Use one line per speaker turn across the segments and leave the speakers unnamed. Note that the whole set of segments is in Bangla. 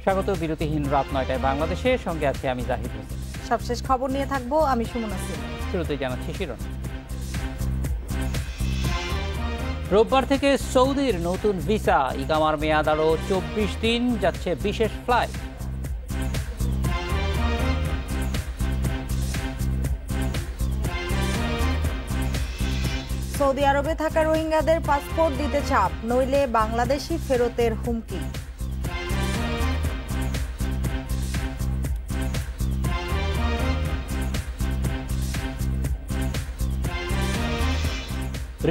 স্বাগত বিরতিহীন রাত ৯টায় বাংলাদেশে, সঙ্গে আছে আমি জাহিদ হোসেন।
সবশেষ খবর নিয়ে থাকবো আমি সুমনা সিং।
শুরুতেই জানাচ্ছি শিরোনাম। রোববার থেকে সৌদির নতুন ভিসা ইকামার মেয়াদ আরও ২৪ দিন, যাচ্ছে বিশেষ ফ্লাইট।
সৌদি আরবে থাকা রোহিঙ্গাদের পাসপোর্ট দিতে চাপ, নইলে বাংলাদেশি ফেরতের হুমকি।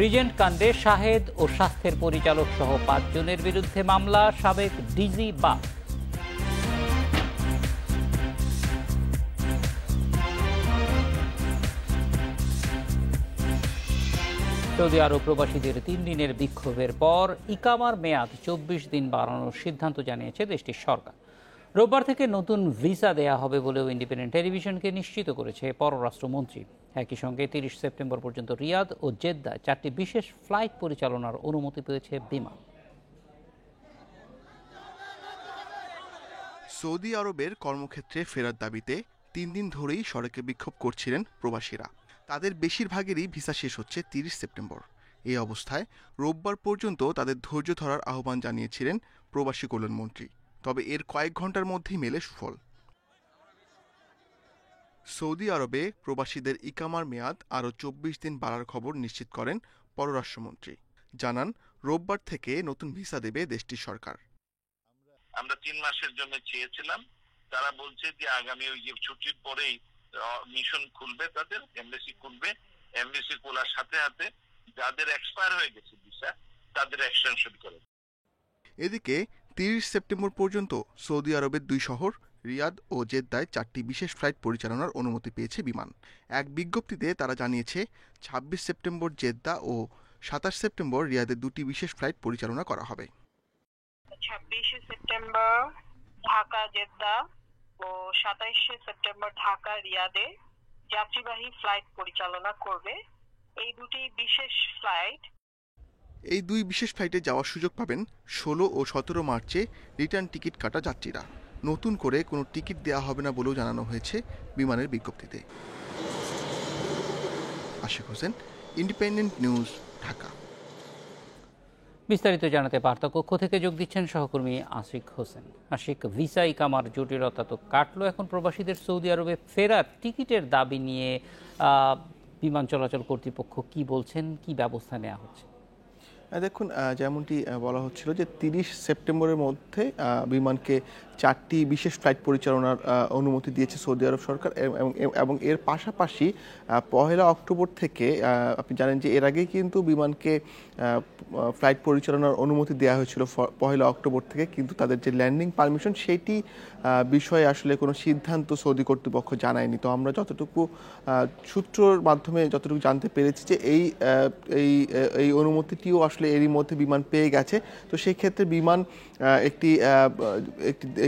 রিজেন্ট কাণ্ডে শাহেদ ও স্বাস্থ্যের পরিচালক সহ ৫ জনের বিরুদ্ধে মামলা, সাবেক ডিজি বাদ। সৌদি আরব প্রবাসীদের ৩ দিনের বিক্ষোভের পর ইকামার মেয়াদ ২৪ দিন বাড়ানোর সিদ্ধান্ত জানিয়েছে দেশটির সরকার। রোববার থেকে নতুন ভিসা দেয়া হবে বলেও ইন্ডিপেন্ডেন্ট টেলিভিশনকে নিশ্চিত করেছে পররাষ্ট্রমন্ত্রী। একই সঙ্গে ৩০ সেপ্টেম্বর পর্যন্ত রিয়াদ ও জেদ্দায় ৪টি বিশেষ ফ্লাইট পরিচালনার অনুমতি পেয়েছে বিমান।
সৌদি আরবের কর্মক্ষেত্রে ফেরার দাবিতে ৩ দিন ধরেই সড়কে বিক্ষোভ করছিলেন প্রবাসীরা। তাদের বেশিরভাগেরই ভিসা শেষ হচ্ছে ৩০ সেপ্টেম্বর। এই অবস্থায় রোববার পর্যন্ত তাদের ধৈর্য ধরার আহ্বান জানিয়েছিলেন প্রবাসী কল্যাণমন্ত্রী। তবে এর কয়েক ঘন্টার মধ্যেই মেলে সুফল। সৌদি আরবে প্রবাসীদের ইকামার মেয়াদ আরও ২৪ দিন বাড়ার খবর নিশ্চিত করেন পররাষ্ট্রমন্ত্রী। জানান, রোববার থেকে নতুন ভিসা দেবে দেশটির সরকার।
আমরা ৩ মাসের জন্য চেয়েছিলাম, তারা বলছে যে আগামী ওই যে ছুটির পরেই মিশন খুলবে, তাদের এমবেসি খুলবে। এমবেসি খোলার সাথে সাথে যাদের এক্সপায়ার হয়ে গেছে ভিসা তাদের এক্সটেনশন করে।
এদিকে ৩০ সেপ্টেম্বর পর্যন্ত সৌদি আরবের ২ শহর রিয়াদ ও জেদ্দায় ৪টি বিশেষ ফ্লাইট পরিচালনার অনুমতি পেয়েছে বিমান। এক বিজ্ঞপ্তিতে তারা জানিয়েছে ২৬ সেপ্টেম্বর জেদ্দা ও ২৭ সেপ্টেম্বর রিয়াদে ২টি বিশেষ ফ্লাইট পরিচালনা করা হবে।
২৬ সেপ্টেম্বর ঢাকা জেদ্দা ও ২৭ সেপ্টেম্বর ঢাকা রিয়াদে যাত্রীবাহী ফ্লাইট পরিচালনা করবে। এই ২টি বিশেষ ফ্লাইট
এই ২ বিশেষ ফ্লাইটে যাওয়ার সুযোগ পাবেন ১৬ ও ১৭ মার্চে রিটার্ন টিকিট কাটা যাত্রীরা। নতুন করে কোনো টিকিট দেওয়া হবে না বলেও জানানো হয়েছে বিমানের বিজ্ঞপ্তিতে। Ashik Hossain, Independent News, Dhaka.
বিস্তারিত জানাতে বার্তা কক্ষ থেকে যোগ দিচ্ছেন সহকর্মী আশিক হোসেন। আশিক, ভিসা ইকামার জটিলতা তো কাটলো, এখন প্রবাসীদের সৌদি আরবে ফেরার টিকিটের দাবি নিয়ে বিমান চলাচল কর্তৃপক্ষ কি বলছেন, কি ব্যবস্থা নেওয়া হচ্ছে?
দেখুন, যেমনটি বলা হচ্ছিল যে ৩০ সেপ্টেম্বরের মধ্যে বিমানকে ৪টি বিশেষ ফ্লাইট পরিচালনার অনুমতি দিয়েছে সৌদি আরব সরকার এবং এর পাশাপাশি ১ অক্টোবর থেকে আপনি জানেন যে এর আগেই কিন্তু বিমানকে ফ্লাইট পরিচালনার অনুমতি দেওয়া হয়েছিল ১ অক্টোবর থেকে, কিন্তু তাদের যে ল্যান্ডিং পারমিশন সেটি বিষয়ে আসলে কোনো সিদ্ধান্ত সৌদি কর্তৃপক্ষ জানায়নি। তো আমরা যতটুকু সূত্রর মাধ্যমে যতটুকু জানতে পেরেছি যে এই অনুমতিটিও আসলে এরই মধ্যে বিমান পেয়ে গেছে। তো সেই ক্ষেত্রে বিমান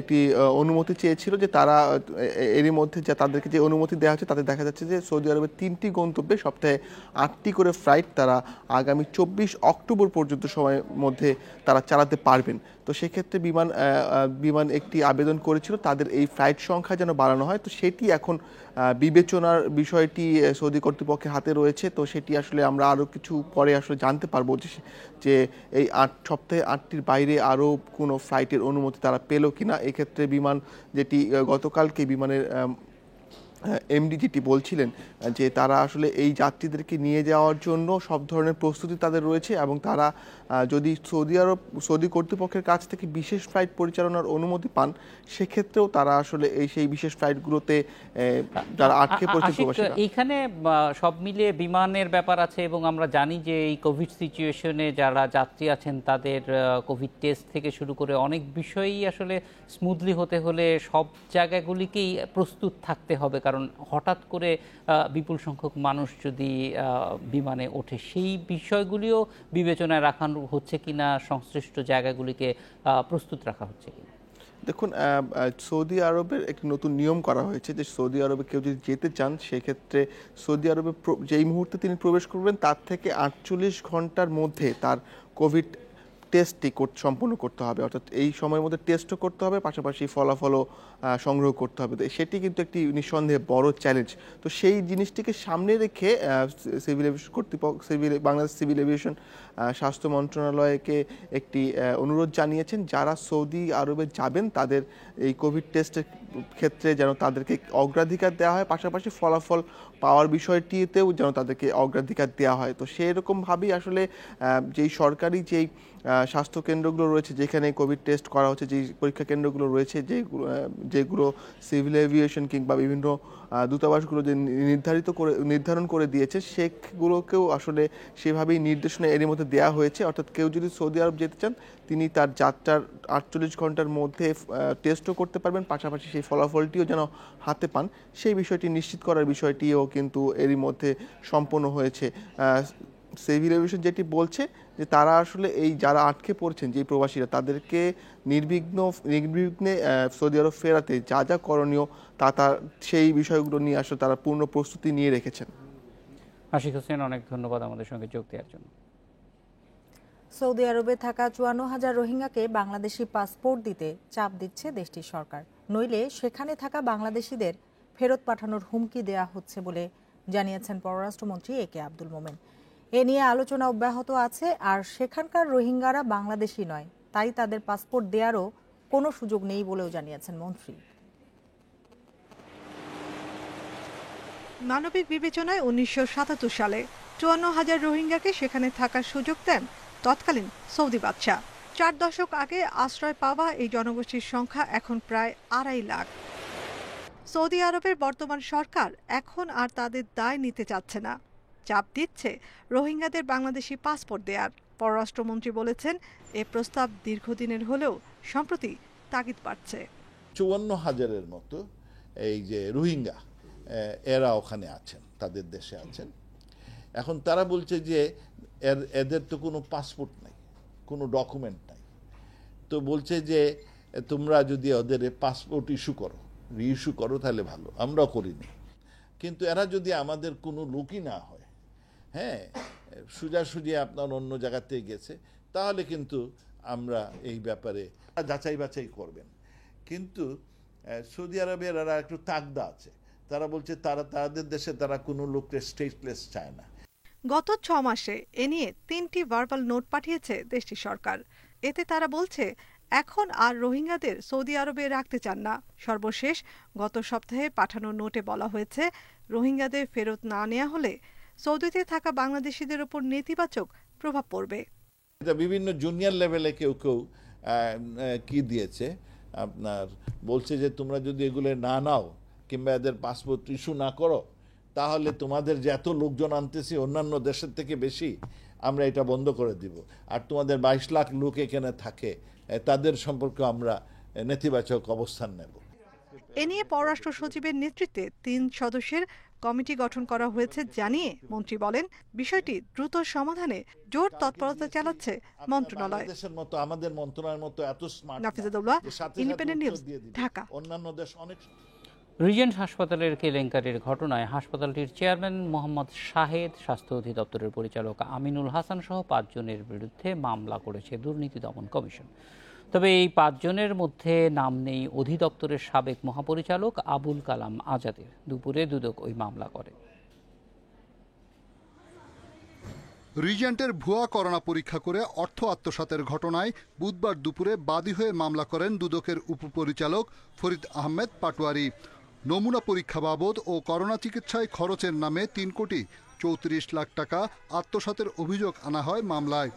একটি অনুমতি চেয়েছিল যে তারা এরই মধ্যে যে তাদেরকে যে অনুমতি দেওয়া হচ্ছে তাতে দেখা যাচ্ছে যে সৌদি আরবের ৩টি গন্তব্যে সপ্তাহে ৮টি করে ফ্লাইট তারা আগামী ২৪ অক্টোবর পর্যন্ত সময়ের মধ্যে তারা চালাতে পারবেন। তো সেক্ষেত্রে বিমান একটি আবেদন করেছিল তাদের এই ফ্লাইট সংখ্যা যেন বাড়ানো হয়। তো সেটি এখন বিবেচনার বিষয়টি সৌদি কর্তৃপক্ষের হাতে রয়েছে। তো সেটি আসলে আমরা আরও কিছু পরে আসলে জানতে পারবো যে এই ৮ সপ্তাহে ৮টির বাইরে আরও কোনো ফ্লাইটের অনুমতি তারা পেল কিনা। এক্ষেত্রে বিমান যেটি গতকালকে বিমানের এমডি যেটি বলছিলেন যে তারা আসলে এই যাত্রীদেরকে নিয়ে যাওয়ার জন্য সব ধরনের প্রস্তুতি তাদের রয়েছে এবং তারা যদি সৌদি কর্তৃপক্ষের কাছ থেকে বিশেষ ফ্লাইট পরিচালনার অনুমতি পান সেক্ষেত্রেও তারা আসলে সেই বিশেষ ফ্লাইটগুলোতে যারা আটকে পড়েছে।
এইখানে সব মিলিয়ে বিমানের ব্যাপার আছে এবং আমরা জানি যে এই কোভিড সিচুয়েশনে যারা যাত্রী আছেন তাদের কোভিড টেস্ট থেকে শুরু করে অনেক বিষয়ই আসলে স্মুথলি হতে হলে সব জায়গাগুলিকেই প্রস্তুত থাকতে হবে, কারণ হঠাৎ করে বিপুল সংখ্যক মানুষ যদি বিমানে ওঠে সেই বিষয়গুলিও বিবেচনায় রাখা হচ্ছে কিনা, সংশ্লিষ্ট জায়গাগুলিকে প্রস্তুত রাখা হচ্ছে কিনা।
দেখুন, সৌদি আরবের একটি নতুন নিয়ম করা হয়েছে যে সৌদি আরবে কেউ যদি যেতে চান সেক্ষেত্রে সৌদি আরবে যেই মুহূর্তে তিনি প্রবেশ করবেন তার থেকে ৪৮ ঘন্টার মধ্যে তার কোভিড টেস্টই সম্পূর্ণ করতে হবে, অর্থাৎ এই সময়ের মধ্যে টেস্টও করতে হবে, পাশাপাশি ফলাফলও সংগ্রহ করতে হবে। তো সেটি কিন্তু একটি নিঃসন্দেহে বড় চ্যালেঞ্জ। তো সেই জিনিসটিকে সামনে রেখে সিভিল এভিয়েশন কর্তৃপক্ষ বাংলাদেশ সিভিল এভিয়েশন স্বাস্থ্য মন্ত্রণালয়কে একটি অনুরোধ জানিয়েছেন, যারা সৌদি আরবে যাবেন তাদের এই কোভিড টেস্টের ক্ষেত্রে যেন তাদেরকে অগ্রাধিকার দেওয়া হয়, পাশাপাশি ফলাফল পাওয়ার বিষয়টিতেও যেন তাদেরকে অগ্রাধিকার দেওয়া হয়। তো সেরকমভাবেই আসলে যেই সরকারি যেই স্বাস্থ্য কেন্দ্রগুলো রয়েছে যেখানে কোভিড টেস্ট করা হচ্ছে, যেই পরীক্ষা কেন্দ্রগুলো রয়েছে, যেগুলো সিভিল এভিয়েশন কিংবা বিভিন্ন দূতাবাসগুলো যে নির্ধারণ করে দিয়েছে, সেগুলোকেও আসলে সেভাবেই নির্দেশনা এর মধ্যে দেওয়া হয়েছে। অর্থাৎ কেউ যদি সৌদি আরব যেতে চান তিনি তার যাত্রার 48 ঘন্টার মধ্যে টেস্টও করতে পারবেন, পাশাপাশি সেই ফলাফলটিও যেন হাতে পান, সেই বিষয়টি নিশ্চিত করার বিষয়টিও কিন্তু এরই মধ্যে সম্পন্ন হয়েছে। সিভিল এভিয়েশন যেটি বলছে যে তারা আসলে এই যারা আটকে পড়ছেন, যে প্রবাসীরা, তাদেরকে নির্বিঘ্নে সৌদি আরব ফেরাতে যা যা করণীয় তার সেই বিষয়গুলো নিয়ে আসলে তারা পূর্ণ প্রস্তুতি নিয়ে রেখেছেন।
আশিক হোসেন, অনেক ধন্যবাদ আমাদের সঙ্গে যোগ দেওয়ার জন্য।
সৌদি আরবে থাকা 54,000 রোহিঙ্গাকে বাংলাদেশি পাসপোর্ট দিতে চাপ দিচ্ছে দেশটির সরকার, নইলে সেখানে থাকা বাংলাদেশিদের ফেরত পাঠানোর হুমকি দেয়া হচ্ছে বলে জানিয়েছেন পররাষ্ট্রমন্ত্রী এ কে আব্দুল মোমেন। এ নিয়ে আলোচনা অব্যাহত আছে, আর সেখানকার রোহিঙ্গারা বাংলাদেশি নয়, তাই তাদের পাসপোর্ট দেওয়ারও কোনো সুযোগ নেই বলেও জানিয়েছেন মন্ত্রী।
মানবিক বিবেচনায় 1977 সালে 54,000 রোহিঙ্গাকে সেখানে থাকার সুযোগ দেন তৎকালীন সৌদি বাদশাহ। 4 দশক আগে আশ্রয় পাওয়া এই জনগোষ্ঠীর সংখ্যা এখন প্রায় 2.5 লাখ। সৌদি আরবের বর্তমান সরকার এখন আর তাদের দায় নিতে চাচ্ছে না, চাপ দিচ্ছে রোহিঙ্গাদের বাংলাদেশি পাসপোর্ট দেওয়ার। পররাষ্ট্রমন্ত্রী বলেছেন, এ প্রস্তাব দীর্ঘদিনের হলেও সম্প্রতি তাগিদ পাচ্ছে।
54,000-এর মতো এই যে রোহিঙ্গা এরা ওখানে আছেন, তাদের দেশে আছেন। এখন তারা বলছে যে এদের তো কোনো পাসপোর্ট নাই, কোনো ডকুমেন্ট নাই, তো বলছে যে তোমরা যদি ওদের পাসপোর্ট রিইস্যু করো তাহলে ভালো, আমরাও করিনি। কিন্তু এরা যদি আমাদের কোনো লোকই না হয়, হ্যাঁ, সোজাসুজি আপনার অন্য জায়গাতে গেছে, তাহলে কিন্তু আমরা এই ব্যাপারে যাচাই বাছাই করবেন। কিন্তু সৌদি আরবের এরা একটু তাগদা আছে, তারা বলছে তাদের দেশে তারা কোনো লোককে স্টেটলেস চায় না।
গত 6 মাসে এ নিয়ে 3টি ভার্বাল নোট পাঠিয়েছে দেশটির সরকার। এতে তারা বলছে এখন আর রোহিঙ্গাদের সৌদি আরবে রাখতে চান না। সর্বশেষ গত সপ্তাহে পাঠানো নোটে বলা হয়েছে, রোহিঙ্গাদের ফেরত না নেওয়া হলে সৌদিতে থাকা বাংলাদেশিদের উপর নেতিবাচক প্রভাব পড়বে।
এটা বিভিন্ন জুনিয়র লেভেলে কেউ কি দিয়েছে, আপনার বলছে যে তোমরা যদি এগুলো না নাও কিংবা এদের পাসপোর্ট ইস্যু না করো, তাহলে তোমাদের যে এত লোকজন আনতেছি অন্যান্য দেশের থেকে বেশি, আমরা এটা বন্ধ করে দিব। আর তোমাদের 22 লাখ লোক এখানে থাকে, তাদের সম্পর্কে আমরা নেতিবাচক অবস্থান নেব।
এ নিয়ে পররাষ্ট্র সচিবের নেতৃত্বে 3 সদস্যের কমিটি গঠন করা হয়েছে জানিয়ে মন্ত্রী বলেন, বিষয়টি দ্রুত সমাধানে জোর তৎপরতা চালাচ্ছে মন্ত্রণালয়।
আমাদের মন্ত্রণালয়ের মতো এত smart.
Nafizatullah, Independent News, Dhaka.
অন্যান্য দেশ অনেক।
রিজেন্ট হাসপাতালের কেলেঙ্কারির ঘটনায় হাসপাতালটির চেয়ারম্যান মোহাম্মদ শাহেদ, স্বাস্থ্য অধিদপ্তরের পরিচালক আমিনুল হাসান সহ 5 জনের বিরুদ্ধে মামলা করেছে দুর্নীতি দমন কমিশন। তবে এই 5 জনের মধ্যে নাম নেই অধিদপ্তরের সাবেক মহাপরিচালক আবুল কালাম আজাদের। দুপুরে দুদক ওই মামলা করে।
রিজেন্টের ভুয়া করোনা পরীক্ষা করে অর্থ আত্মসাতের ঘটনায় বুধবার দুপুরে বাদী হয়ে মামলা করেন দুদকের উপপরিচালক ফরিদ আহমেদ পাটোয়ারি। নমুনা পরীক্ষা বাবদ ও করোনা চিকিৎসায় খরচের নামে 3 কোটি 34 লাখ টাকা আত্মসাতের অভিযোগ আনা হয় মামলায়।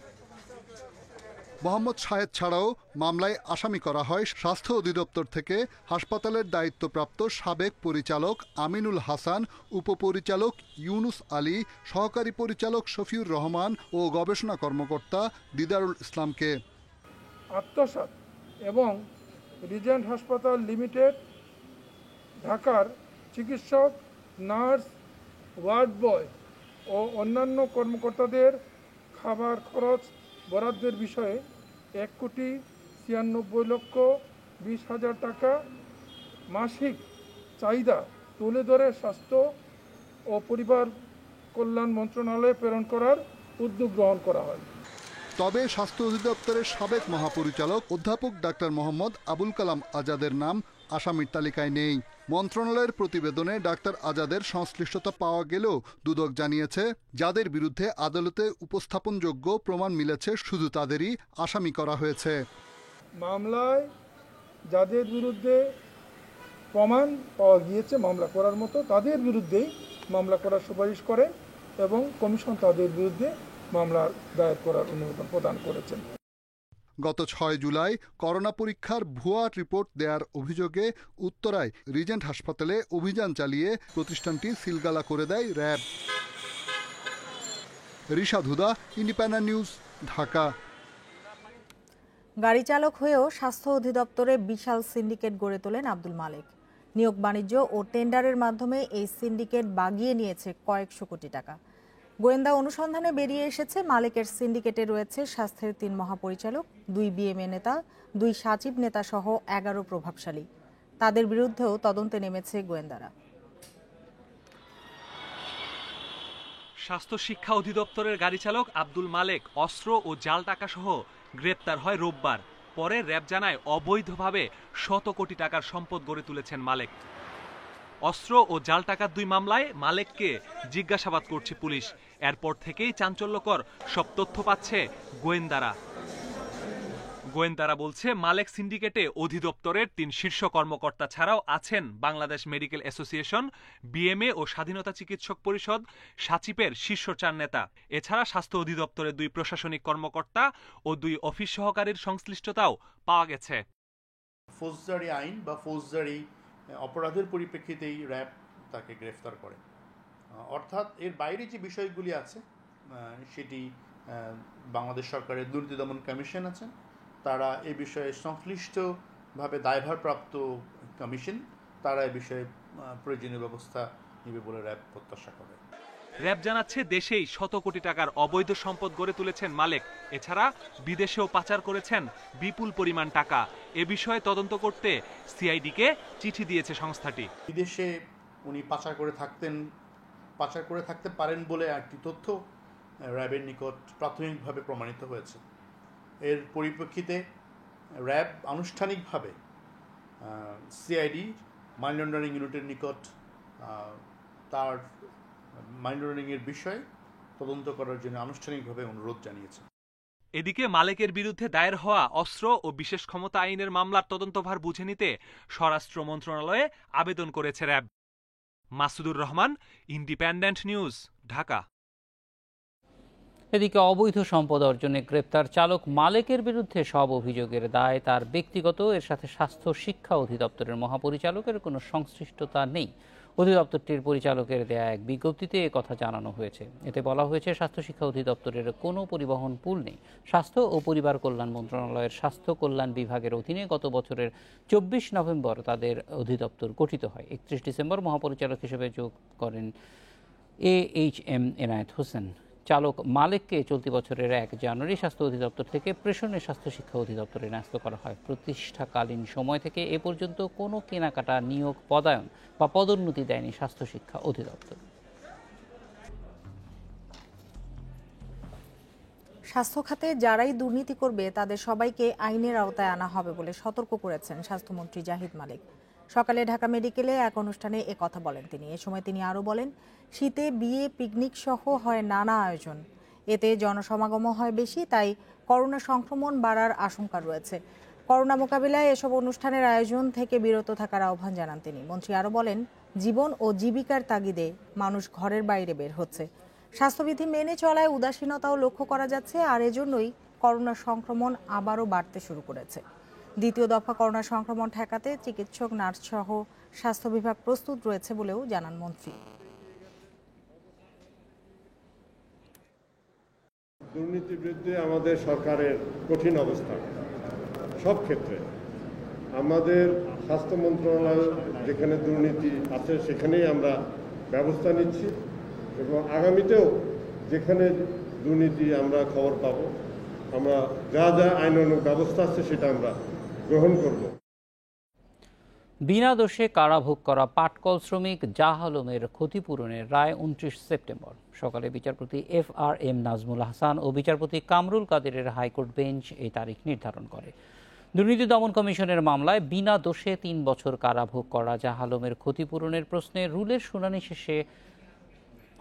মোহাম্মদ শাহেদ ছাড়াও মামলায় আসামি করা হয় স্বাস্থ্য অধিদপ্তর থেকে হাসপাতালের দায়িত্বপ্রাপ্ত সাবেক পরিচালক আমিনুল হাসান, উপপরিচালক ইউনুস আলী, সহকারী পরিচালক শফিউর রহমান ও গবেষণা কর্মকর্তা দিদারুল ইসলামকে।
আত্মসাৎ এবং রিজেন্ট হাসপাতাল লিমিটেড ঢাকার চিকিৎসক, নার্স, ওয়ার্ড বয় ও অন্যান্য কর্মকর্তাদের খাবার খরচ বরাদ্দের বিষয়ে 1,96,20,000 টাকা মাসিক চাহিদা তুলে ধরে স্বাস্থ্য ও পরিবার কল্যাণ মন্ত্রণালয়ে প্রেরণ করার উদ্যোগ গ্রহণ করা হয়।
তবে স্বাস্থ্য অধিদপ্তরের সাবেক মহাপরিচালক অধ্যাপক ডাক্তার মোহাম্মদ আবুল কালাম আজাদের নাম আসামির তালিকায় নেই। মন্ত্রণালয়ের প্রতিবেদনে ডাক্তার আজাদের সংশ্লিষ্টতা পাওয়া গেলেও দুদক জানিয়েছে, যাদের বিরুদ্ধে আদালতে উপস্থাপনযোগ্য প্রমাণ মিলেছে শুধু তাদেরই আসামি করা হয়েছে।
মামলায় যাদের বিরুদ্ধে প্রমাণ পাওয়া গিয়েছে মামলা করার মতো, তাদের বিরুদ্ধেই মামলা করার সুপারিশ করে এবং কমিশন তাদের বিরুদ্ধে মামলা দায়ের করার অনুমোদন প্রদান করেছেন।
গত 6 জুলাই করোনা পরীক্ষার ভুয়া রিপোর্ট দেওয়ার অভিযোগে উত্তরায় রিজেন্ট হাসপাতালে অভিযান চালিয়ে প্রতিষ্ঠানটি সিলগালা করে দেয় র্যাব। রিশাদ হুদা, ইন্ডিপেন্ডেন্ট নিউজ, ঢাকা।
গাড়ি চালক হয়েও স্বাস্থ্য অধিদপ্তরে বিশাল সিন্ডিকেট গড়ে তোলেন আব্দুল মালেক। নিয়োগ বাণিজ্য ও টেন্ডারের মাধ্যমে এই সিন্ডিকেট বাগিয়ে নিয়েছে কয়েকশো কোটি টাকা। গোয়েন্দা অনুসন্ধানে বেরিয়ে এসেছে, মালেকের সিন্ডিকেটে রয়েছে স্বাস্থ্যের 3 মহাপরিচালক, 2 বিএমএ নেতা, 2 সচিব নেতা সহ 11 প্রভাবশালী। তাদের বিরুদ্ধেও তদন্তে নেমেছে গোয়েন্দারা।
স্বাস্থ্য শিক্ষা অধিদপ্তরের গাড়ি চালক আব্দুল মালেক অস্ত্র ও জাল টাকা সহ গ্রেপ্তার হয় রোববার। পরে র্যাব জানায় অবৈধভাবে শত কোটি টাকার সম্পদ গড়ে তুলেছেন মালেক। অস্ত্র ও জাল টাকার 2 মামলায় মালেককে জিজ্ঞাসাবাদ করছে পুলিশ। এরপর থেকেই চাঞ্চল্যকর সব তথ্য পাচ্ছে গোয়েন্দারা বলছে, মালেক সিন্ডিকেটে অধিদপ্তরের 3 শীর্ষ কর্মকর্তা ছাড়াও আছেন বাংলাদেশ মেডিকেল অ্যাসোসিয়েশন, বিএমএ ও স্বাধীনতা চিকিৎসক পরিষদ, সাচিপের শীর্ষ 4 নেতা। এছাড়া স্বাস্থ্য অধিদপ্তরের 2 প্রশাসনিক কর্মকর্তা ও 2 অফিস সহকারীর সংশ্লিষ্টতাও পাওয়া গেছে।
ফৌজদারি আইন বা ফৌজদারি অপরাধের পরিপ্রেক্ষিতেই র্যাব তাকে গ্রেফতার করে। অর্থাৎ এর বাইরে যে বিষয়গুলি আছে সেটি বাংলাদেশ সরকারের দুর্নীতি দমন কমিশন আছে, তারা এ বিষয়ে সংশ্লিষ্টভাবে দায়ভারপ্রাপ্ত কমিশন, তারা এ বিষয়ে প্রয়োজনীয় ব্যবস্থা নেবে বলে র্যাব প্রত্যাশা করে।
র্যাব জানাচ্ছে, দেশেই শত কোটি টাকার অবৈধ সম্পদ গড়ে তুলেছেন মালেক। এছাড়া বিদেশেও পাচার করেছেন বিপুল পরিমাণ টাকা। এ বিষয়ে তদন্ত করতে সিআইডিকে চিঠি দিয়েছে সংস্থাটি।
বিদেশে উনি পাচার করে থাকতে পারেন বলে একটি তথ্য র্যাবের নিকট প্রাথমিকভাবে প্রমাণিত হয়েছে। এর পরিপ্রেক্ষিতে র্যাব আনুষ্ঠানিকভাবে সিআইডি মানি লন্ডারিং ইউনিটের নিকট তার মানি লন্ডারিংয়ের বিষয়ে তদন্ত করার জন্য আনুষ্ঠানিকভাবে অনুরোধ জানিয়েছে।
এদিকে মালেকের বিরুদ্ধে দায়ের হওয়া অস্ত্র ও বিশেষ ক্ষমতা আইনের মামলার তদন্তভার বুঝে নিতে স্বরাষ্ট্র মন্ত্রণালয়ে আবেদন করেছে RAB. Masudur Rahman, independent News, Dhaka.
এদিকে অবৈধ সম্পদ অর্জনে গ্রেপ্তার চালক মালেকের বিরুদ্ধে সব অভিযোগের দায় তার ব্যক্তিগত, এর সাথে স্বাস্থ্য শিক্ষা অধিদপ্তরের মহাপরিচালকের কোনো সংশ্লিষ্টতা নেই। অধিদপ্তরটির পরিচালকের দেয়া এক বিজ্ঞপ্তিতে কথা জানানো হয়েছে। এতে বলা হয়েছে, স্বাস্থ্য শিক্ষা অধিদপ্তরের কোনো পরিবহন পুল নেই। স্বাস্থ্য ও পরিবার কল্যাণ মন্ত্রণালয়ের স্বাস্থ্য কল্যাণ বিভাগের অধীনে গত বছরের 24 নভেম্বর তাদের অধিদপ্তর গঠিত হয়। 31 ডিসেম্বর মহাপরিচালক হিসেবে যোগ করেন AHM এনায়েত হোসেন। চালক মালেককে চলতি বছরের 1 জানুয়ারি স্বাস্থ্য অধিদপ্তর থেকে প্রেষণে স্বাস্থ্য শিক্ষা অধিদপ্তরে ন্যস্ত করা হয়। প্রতিষ্ঠাকালীন সময় থেকে এ পর্যন্ত কোনো কেনাকাটা, নিয়োগ, পদায়ন বা পদোন্নতি দেয়নি স্বাস্থ্য শিক্ষা অধিদপ্তর।
স্বাস্থ্য খাতে যারাই দুর্নীতি করবে তাদের সবাইকে আইনের আওতায় আনা হবে বলে সতর্ক করেছেন স্বাস্থ্যমন্ত্রী জাহিদ মালিক। সকালে ঢাকা মেডিকেলে এক অনুষ্ঠানে কথা বলেন তিনি। এ সময় তিনি আরও বলেন, শীতে বিয়ে, পিকনিক সহ হয় নানা আয়োজন, এতে জনসমাগমও হয় বেশি, তাই করোনা সংক্রমণ বাড়ার আশঙ্কা রয়েছে। করোনা মোকাবিলায় এসব অনুষ্ঠানের আয়োজন থেকে বিরত থাকার আহ্বান জানান তিনি। মন্ত্রী আরও বলেন, জীবন ও জীবিকার তাগিদে মানুষ ঘরের বাইরে বের হচ্ছে। স্বাস্থ্যবিধি মেনে চলায় উদাসীনতাও লক্ষ্য করা যাচ্ছে, আর এজন্যই করোনা সংক্রমণ আবারও বাড়তে শুরু করেছে। দ্বিতীয় দফা করোনা সংক্রমণ ঠেকাতে চিকিৎসক, নার্স সহ স্বাস্থ্য বিভাগ প্রস্তুত রয়েছে বলেও জানান মন্ত্রী।
দুর্নীতির বিরুদ্ধে আমাদের সরকারের কঠিন অবস্থান সব ক্ষেত্রে। আমাদের স্বাস্থ্য মন্ত্রণালয় যেখানে দুর্নীতি আছে সেখানেই আমরা ব্যবস্থা নিচ্ছি, এবং আগামীতেও যেখানে দুর্নীতি আমরা খবর পাব, আমরা যা যা আইনানুগ ব্যবস্থা আছে সেটা আমরা গ্রহণ করব।
বিনা দোষে কারাভোগ করা পাটকল শ্রমিক জাহ আলমের ক্ষতিপূরণের রায় 29 সেপ্টেম্বর সকালে বিচারপতি FRM নাজমুল হাসান ও বিচারপতি কামরুল কাদেরের হাইকোর্ট বেঞ্চ এই তারিখ নির্ধারণ করে। দুর্নীতি দমন কমিশনের মামলায় বিনা দোষে 3 বছর কারাভোগ করা জাহ আলমের ক্ষতিপূরণের প্রশ্নে রুলের শুনানি শেষে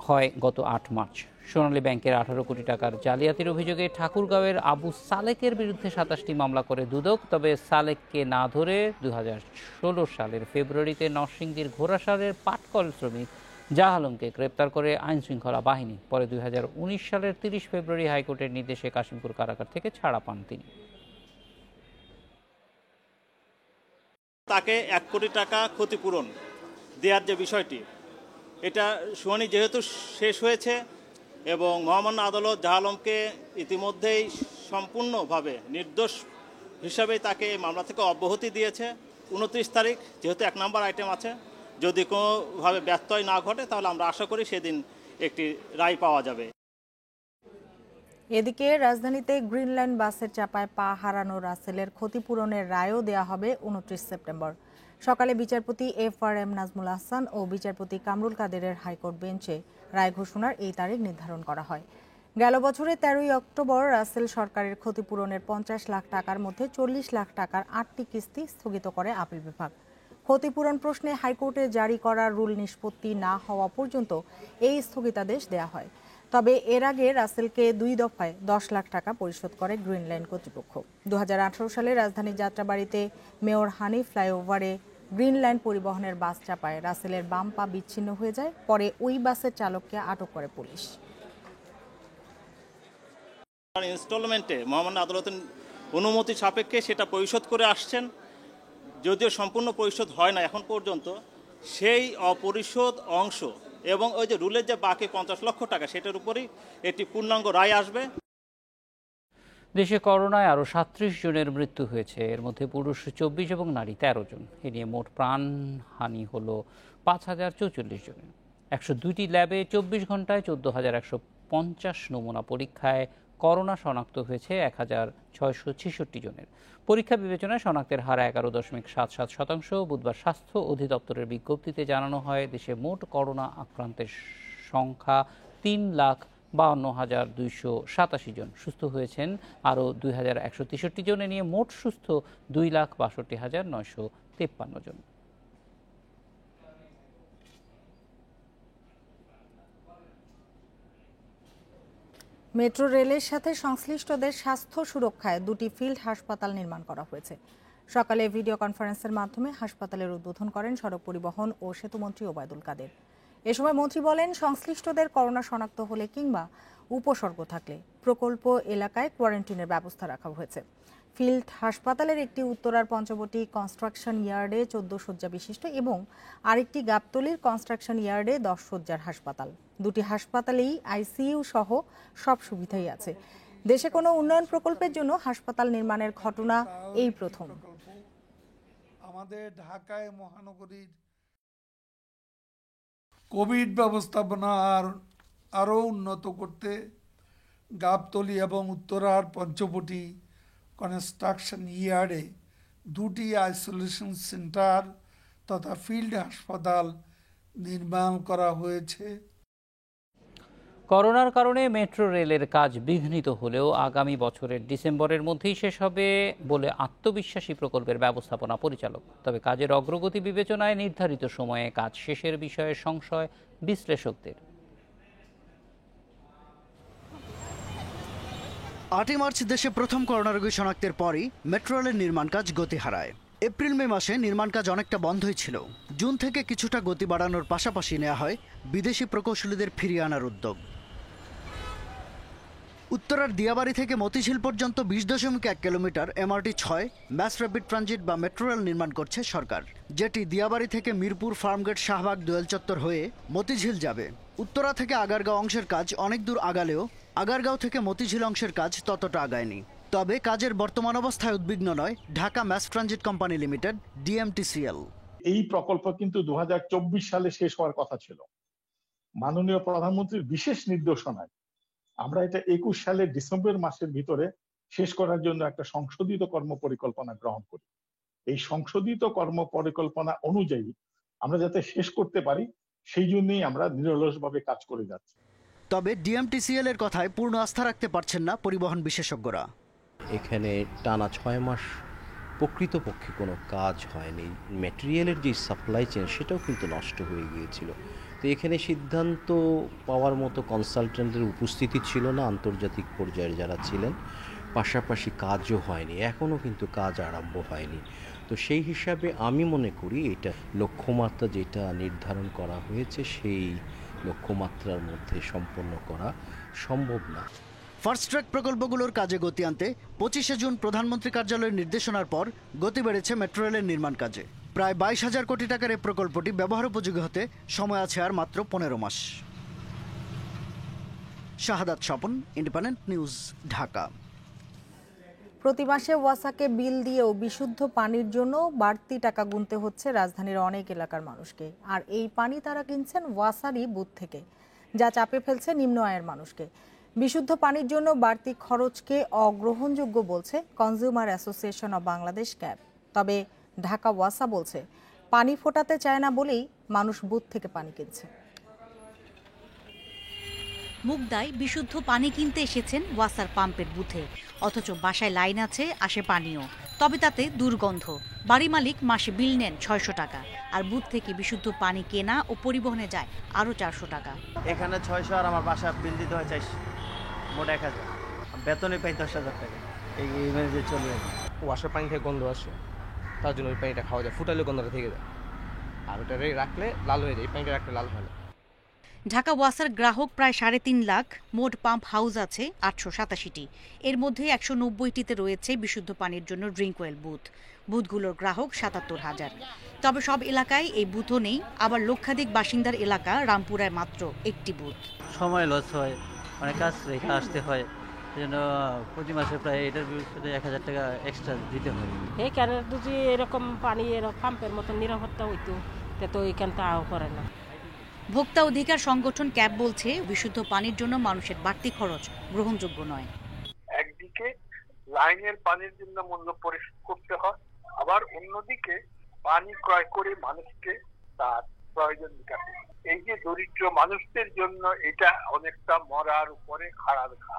হয় গত 8 মার্চ। সোনালী ব্যাংকের 18 কোটি টাকার জালিয়াতির অভিযোগে ঠাকুরগাঁওয়ের আবু সালেকের বিরুদ্ধে 27টি মামলা করে দুদক। তবে সালেককে না ধরে 2016 সালের ফেব্রুয়ারিতে নরসিংদীর ঘোড়াশালের পাটকল শ্রমিক জাহ আলমকে গ্রেপ্তার করে আইন শৃঙ্খলা বাহিনী। পরে 2019 সালের 30 ফেব্রুয়ারি হাইকোর্টের নির্দেশে কাশিমপুর কারাগার থেকে ছাড়া পান তিনি।
তাকে 1 কোটি টাকা ক্ষতিপূরণ দেওয়ার যে বিষয়টি, এটা শুনানি যেহেতু শেষ হয়েছে এবং মহামান্য আদালত জাহ আলমকে ইতিমধ্যেই সম্পূর্ণভাবে নির্দোষ হিসাবে তাকে মামলা থেকে অব্যাহতি দিয়েছে। 29 তারিখ যেহেতু 1 নম্বর আইটেম আছে, যদি কোনোভাবে ব্যত্যয় না ঘটে তাহলে আমরা আশা করি সেদিন একটি রায় পাওয়া যাবে।
এদিকে রাজধানীতে গ্রিন লাইন বাসের চাপায় পা হারানো রাসেলের ক্ষতিপূরণের রায়ও দেয়া হবে 29 সেপ্টেম্বর সকালে বিচারপতি FRM নাজমুল হাসান ও বিচারপতি কামরুল কাদেরের হাইকোর্ট বেঞ্চে রায় ঘোষণার এই তারিখ নির্ধারণ করা হয়। গেল বছরের 13 অক্টোবর রাসেল সরকারের ক্ষতিপূরণের 50 লাখ টাকার মধ্যে 40 লাখ টাকার 8টি কিস্তি স্থগিত করে আপিল বিভাগ। ক্ষতিপূরণ প্রশ্নে হাইকোর্টে জারি করা রুল নিষ্পত্তি না হওয়া পর্যন্ত এই স্থগিতাদেশ দেয়া হয়। তবে এর আগে রাসেলকে 2 দফায় 10 লাখ টাকা পরিশোধ করে গ্রিন লাইন কর্তৃপক্ষ। 2018 সালে রাজধানীর যাত্রাবাড়িতে মেয়র হানি ফ্লাইওভারে গ্রিন লাইন পরিবহনের বাস চাপায় রাসেলের বাম পা বিচ্ছিন্ন হয়ে যায়। পরে ওই বাসের চালককে আটক করে পুলিশ।
ইনস্টলমেন্টে মহামান্য আদালতের অনুমতি সাপেক্ষে সেটা পরিশোধ করে আসছেন, যদিও সম্পূর্ণ পরিশোধ হয় না এখন পর্যন্ত। সেই অপরিশোধ অংশ এবং ওই যে রুলের যে বাকি 50 লক্ষ টাকা, সেটার উপরই একটি পূর্ণাঙ্গ রায় আসবে।
দেশে করোনায় আরও 37 জনের মৃত্যু হয়েছে, এর মধ্যে পুরুষ 24 এবং নারী 13 জন। এ নিয়ে মোট প্রাণহানি হল 5044 জনের। 102টি ল্যাবে 24 ঘন্টায় 14,150 নমুনা পরীক্ষায় করোনা শনাক্ত হয়েছে 1666 জনের। পরীক্ষা বিবেচনায় শনাক্তের হার 11.77%। বুধবার স্বাস্থ্য অধিদপ্তরের বিজ্ঞপ্তিতে জানানো হয়, দেশে মোট করোনা আক্রান্তের সংখ্যা 3,52,287 জন। সুস্থ হয়েছেন আরও 2,163 জন। এ নিয়ে মোট সুস্থ 2,62,953 জন।
মেট্রো রেলের সাথে সংশ্লিষ্টদের স্বাস্থ্য সুরক্ষায় 2টি ফিল্ড হাসপাতাল নির্মাণ করা হয়েছে। সকালে ভিডিও কনফারেন্সের মাধ্যমে হাসপাতালের উদ্বোধন করেন সড়ক পরিবহন ও সেতুমন্ত্রী ওবায়দুল কাদের। এ সময় মন্ত্রী বলেন, সংশ্লিষ্টদের করোনা শনাক্ত হলে কিংবা উপসর্গ থাকলে প্রকল্প এলাকায় কোয়ারেন্টিনের ব্যবস্থা রাখা হয়েছে। ফিল্ড হাসপাতালের একটি উত্তরার পঞ্চবটি কনস্ট্রাকশন ইয়ার্ডে 14 শয্যা বিশিষ্ট এবং আরেকটি গাবতলীর কনস্ট্রাকশন ইয়ার্ডে 10 শয্যার হাসপাতাল। 2টি হাসপাতালেই ICU সহ সব সুবিধাই আছে। দেশে কোনো উন্নয়ন প্রকল্পের জন্য হাসপাতাল নির্মাণের ঘটনা এই প্রথম।
আমাদের ঢাকায় মহানগরীর কোভিড ব্যবস্থাপনা আরও উন্নত করতে গাবতলী এবং উত্তরার পঞ্চবটি কনস্ট্রাকশন ইয়ার্ডে 2টি আইসোলেশন সেন্টার তথা ফিল্ড হাসপাতাল নির্মাণ করা হয়েছে।
করোনার কারণে মেট্রো রেলের কাজ বিঘ্নিত হলেও আগামী বছরের ডিসেম্বরের মধ্যেই শেষ হবে বলে আত্মবিশ্বাসী প্রকল্পের ব্যবস্থাপনা পরিচালক। তবে কাজের অগ্রগতি বিবেচনায় নির্ধারিত সময়ে কাজ শেষের বিষয়ে সংশয় বিশ্লেষকদের।
8 মার্চ দেশে প্রথম করোনা রোগী শনাক্তের পরই মেট্রো রেলের নির্মাণ কাজ গতি হারায়। এপ্রিল মে মাসে নির্মাণ কাজ অনেকটা বন্ধই ছিল। জুন থেকে কিছুটা গতি বাড়ানোর পাশাপাশি নেওয়া হয় বিদেশি প্রকৌশলীদের ফিরিয়ে আনার উদ্যোগ। উত্তরার দিয়াবাড়ি থেকে মতিঝিল পর্যন্ত 20.1 kilometre MRT-6 mass rapid transit বা মেট্রো রেল নির্মাণ করছে সরকার, যেটি দিয়াবাড়ি থেকে মিরপুর, ফার্মগেট, শাহবাগ, দোয়েল চত্বর হয়ে মতিঝিল যাবে। উত্তরা থেকে আগারগাঁও অংশের কাজ অনেক দূর আগালেও আগারগাঁও থেকে মতিঝিল অংশের কাজ ততটা আগায়নি। তবে কাজের বর্তমান অবস্থায় উদ্বিগ্ন নয় Dhaka mass transit company limited DMTCL।
এই প্রকল্প কিন্তু 2024 সালে শেষ হওয়ার কথা ছিল। মাননীয় প্রধানমন্ত্রীর বিশেষ নির্দেশনায় আমরা এটা 21 সালের ডিসেম্বর মাসের ভিতরে শেষ করার জন্য একটা সংশোধিত কর্ম পরিকল্পনা গ্রহণ করি। এই সংশোধিত কর্ম পরিকল্পনা অনুযায়ী আমরা যাতে শেষ করতে পারি সেই জন্যই আমরা নিরলসভাবে কাজ করে যাচ্ছি।
তবে ডিএমটিসিএল এর কথায় পূর্ণ আস্থা রাখতে পারছেন না পরিবহন বিশেষজ্ঞরা।
এখানে টানা 6 মাস প্রকৃতপক্ষে কোনো কাজ হয়নি, ম্যাটেরিয়ালের যে সাপ্লাই চেন সেটাও কিন্তু নষ্ট হয়ে গিয়েছিল। তো এখানে সিদ্ধান্ত পাওয়ার মতো কনসালটেন্টের উপস্থিতি ছিল না আন্তর্জাতিক পর্যায়ে যারা ছিলেন, পাশাপাশি কাজও হয়নি, এখনও কিন্তু কাজ আরম্ভ হয়নি। তো সেই হিসাবে আমি মনে করি এটা লক্ষ্যমাত্রা যেটা নির্ধারণ করা হয়েছে সেই লক্ষ্যমাত্রার মধ্যে সম্পন্ন করা সম্ভব না।
ফার্স্ট ট্র্যাক প্রকল্পগুলোর কাজে গতি আনতে 25শে জুন প্রধানমন্ত্রী কার্যালয়ের নির্দেশনার পর গতি বেড়েছে মেট্রো রেলের নির্মাণ কাজে। প্রায় 22,000 কোটি টাকার এই প্রকল্পটি ব্যবহার উপযোগী হতে সময় আছে আর মাত্র 15 মাস। শাহাদাত স্বপন, ইন্ডিপেন্ডেন্ট নিউজ, ঢাকা।
প্রতি মাসে ওয়াসাকে বিল দিয়েও বিশুদ্ধ পানির জন্য বাড়তি টাকা গুনতে হচ্ছে রাজধানীর অনেক এলাকার মানুষকে। আর এই পানি তারা কিনছেন ওয়াসারই বুথ থেকে, যা চাপে ফেলছে নিম্ন আয়ের মানুষকে। বিশুদ্ধ পানির জন্য বাড়তি খরচকে অগ্রহণযোগ্য বলছে consumer association of Bangladesh cab. তবে ঢাকা ওয়াসা বলছে পানি ফোটাতে চায় না বলেই মানুষ বুথ থেকে পানি কিনছে।
মুগদায় বিশুদ্ধ পানি কিনতে এসেছেন ওয়াসার পাম্পের বুথে, অথচ বাসায় লাইন আছে, আসে পানিও, তবে তাতে দুর্গন্ধ। বাড়ি মালিক মাসে বিল নেন 600 টাকা, আর বুথ থেকে বিশুদ্ধ পানি কেনা ও পরিবহনে যায় আরও 400 টাকা।
এখানে 600 আর আমার বাসা বিল দিতে হয় 400, মোট 1000, বেতনে পাই 10,000 টাকা। এই যে চলে
ওয়াসার পানি থেকে গন্ধ আসে, তার জন্য ওই পানিটা খাওয়া যায়, ফুটালে গন্ধটা থেকে যায়, আর ওটা রাখলে লাল হয়ে যায়, এই পানিটা রাখলে লাল হয় না।
ঢাকা ওয়াসার গ্রাহক প্রায় 3.5 লাখ, মোট পাম্প হাউস আছে 887টি। এর মধ্যে 190টিতে রয়েছে বিশুদ্ধ পানির জন্য ড্রিঙ্ক ওয়েল বুথ। বুথগুলোর গ্রাহক 77,000। তবে সব এলাকায় এই বুথও নেই, আবার লক্ষাধিক বাসিন্দার এলাকা রামপুরায় মাত্র একটি বুথ।
সময় লস হয়, অনেক কাজ রেখে আসতে হয়, যেন প্রতি মাসে প্রায় এটার বিরুদ্ধে 1000 টাকা এক্সট্রা দিতে হয়।
এই কারণে যদি এরকম পানি এরকম পাম্পের মতো নিরাপত্তা হইতো, তো এখানটা আও করে না।
ভোক্তা অধিকার সংগঠন ক্যাব বলছে বিশুদ্ধ পানির জন্য মানুষের বাড়তি খরচ গ্রহণযোগ্য নয়।
একদিকে লাইনের পানির জন্য মূল্য পরিশোধ করতে হয়, আবার অন্যদিকে পানি ক্রয় করে মানুষকে তার প্রয়োজন মেটাতে। এই যে দরিদ্র মানুষদের জন্য এটা অনেকটা মরার উপরে খাড়া ঘা।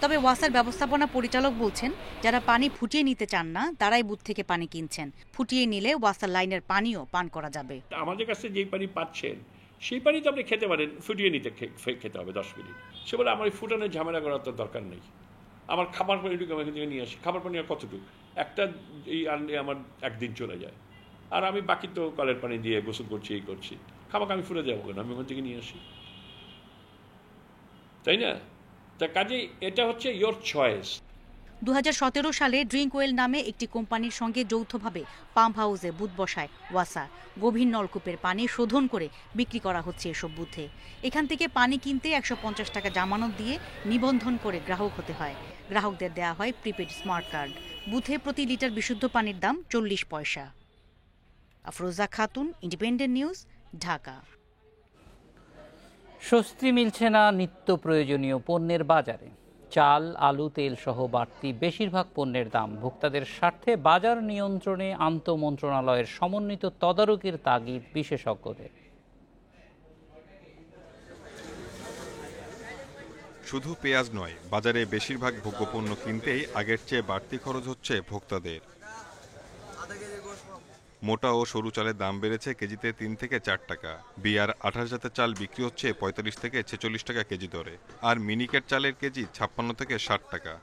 তবে ওয়াসার ব্যবস্থাপনা পরিচালক বলছেন যারা পানি ফুটিয়ে নিতে চান না তারাই বুথ থেকে পানি কিনছেন। ফুটিয়ে নিলে ওয়াসার লাইনের পানিও পান করা যাবে।
আমাদের কাছে যেই পানি পাচ্ছেন সেই পানি তো আপনি খেতে পারেন, ফুটিয়ে নিতে খেতে হবে 10 মিনিট। সে বলে আমার ফুটানোর ঝামেলা করার তো দরকার নেই, আমার খাবার পানিটুকু আমি এখান থেকে নিয়ে আসি। খাবার পানি আর কতটুকু, একটা এই আনলে আমার একদিন চলে যায়, আর আমি বাকি তো কলের পানি দিয়ে গোসল করছি, এই করছি, খাবারকে আমি ফুটে যাবো কেন, আমি ওখান থেকে নিয়ে আসি, তাই না? তা কাজে এটা হচ্ছে ইয়োর চয়েস।
2017 সালে ড্রিঙ্ক ওয়েল নামে একটি কোম্পানির সঙ্গে যৌথভাবে পাম্প হাউসে বুথ বসায় ওয়াসা। গভীর নলকূপের পানি শোধন করে বিক্রি করা হচ্ছে এসব বুথে। এখান থেকে পানি কিনতে 150 টাকা জামানত দিয়ে নিবন্ধন করে গ্রাহক হতে হয়। গ্রাহকদের দেয়া হয় প্রিপেড স্মার্ট কার্ড। বুথে প্রতি লিটার বিশুদ্ধ পানির দাম 40 পয়সা। Afroza Khatun, independent News, Dhaka.
স্বস্তি মিলছে না নিত্য প্রয়োজনীয় পণ্যের বাজারে। চাল, আলু, তেল সহ বাড়তি বেশিরভাগ পণ্যের দাম। ভোক্তাদের স্বার্থে বাজার নিয়ন্ত্রণে আন্তঃমন্ত্রণালয়ের সমন্বিত তদারকির তাগিদ বিশেষজ্ঞদের।
শুধু পেঁয়াজ নয়, বাজারে বেশিরভাগ ভোগ্যপণ্য কিনতেই আগের চেয়ে বাড়তি খরচ হচ্ছে ভোক্তাদের। মোটা ও সরু চালের দাম বেড়েছে কেজিতে 3 থেকে 4 টাকা। বিয়ার 28 জাতের চাল বিক্রি হচ্ছে 45 থেকে 46 টাকা কেজি দরে, আর মিনিকেট চালের কেজি 56 থেকে 60 টাকা।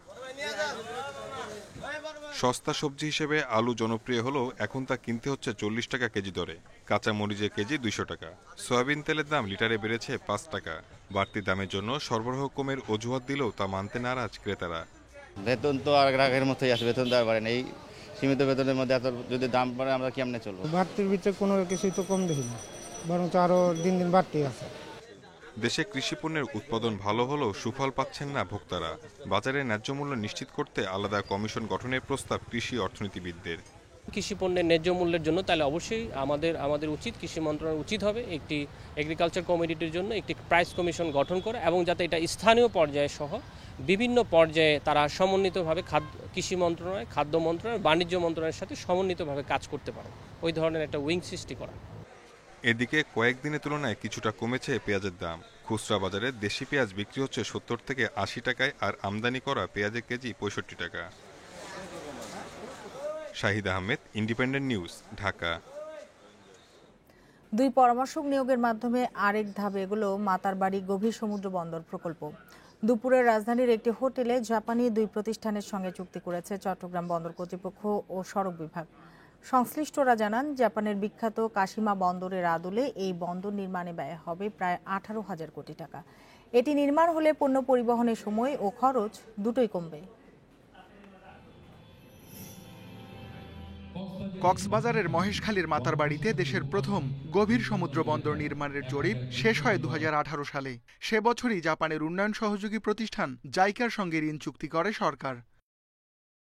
সস্তা সবজি হিসেবে আলু জনপ্রিয় হলেও এখন তা কিনতে হচ্ছে 40 টাকা কেজি দরে। কাঁচা মরিচের কেজি 200 টাকা। সয়াবিন তেলের দাম লিটারে বেড়েছে 5 টাকা। বাড়তি দামের জন্য সরবরাহ কমের অজুহাত দিলেও তা মানতে নারাজ ক্রেতারা।
বেতন তো আর গ্রাহকের মতোই আছে, বেতন দেওয়া পারেন, এই সীমিত বেতনের মধ্যে এত যদি দাম বাড়ে আমরা কেমনে চলবো?
বাড়তির ভিতরে কোনো কিছুই তো কম দেখি না, বরং তো আরো দিন দিন বাড়তি আছে।
দেশে কৃষি পণ্যের উৎপাদন ভালো হলেও সুফল পাচ্ছেন না ভোক্তারা। বাজারে ন্যায্য মূল্য নিশ্চিত করতে আলাদা কমিশন গঠনের প্রস্তাব কৃষি অর্থনীতিবিদদের।
কৃষি পণ্যের ন্যায্য মূল্যের জন্য, তাহলে অবশ্যই আমাদের উচিত, কৃষি মন্ত্রণালয়ের উচিত হবে একটি এগ্রিকালচার কমিডিটির জন্য একটি প্রাইস কমিশন গঠন করা, এবং যাতে এটা স্থানীয় পর্যায়ে সহ বিভিন্ন পর্যায়ে তারা সমন্বিতভাবে কৃষি মন্ত্রণালয়, খাদ্য মন্ত্রণালয়, বাণিজ্য মন্ত্রণালয়ের সাথে সমন্বিতভাবে কাজ করতে পারে, ওই ধরনের একটা উইং সৃষ্টি করা।
এদিকে কয়েকদিনের তুলনায় কিছুটা কমেছে পেঁয়াজের দাম। খুচরা বাজারে দেশি পেঁয়াজ বিক্রি হচ্ছে 70 থেকে 80 টাকায়, আর আমদানি করা পেঁয়াজের কেজি 65 টাকা। Shahid Ahmed, independent News, Dhaka.
2 পরামর্শক নিয়োগের মাধ্যমে আরেক ধাপ এগুলো মাতারবাড়ি গভীর সমুদ্র বন্দর প্রকল্প। দুপুরে রাজধানীর একটি হোটেলে জাপানি 2 প্রতিষ্ঠানের সঙ্গে চুক্তি করেছে চট্টগ্রাম বন্দর কর্তৃপক্ষ ও সড়ক বিভাগ। সংশ্লিষ্টরা জানান, জাপানের বিখ্যাত কাশিমা বন্দরের আদলে এই বন্দর নির্মাণে ব্যয় হবে প্রায় 18,000 কোটি টাকা। এটি নির্মাণ হলে পণ্য পরিবহনের সময় ও খরচ দুটোই কমবে।
কক্সবাজারের মহেশখালীর মাতারবাড়িতে দেশের প্রথম গভীর সমুদ্র বন্দর নির্মাণের জরিপ শেষ হয় 2018 সালে। সে বছরই জাপানের উন্নয়ন সহযোগী প্রতিষ্ঠান জাইকার সঙ্গে ঋণ চুক্তি করে সরকার।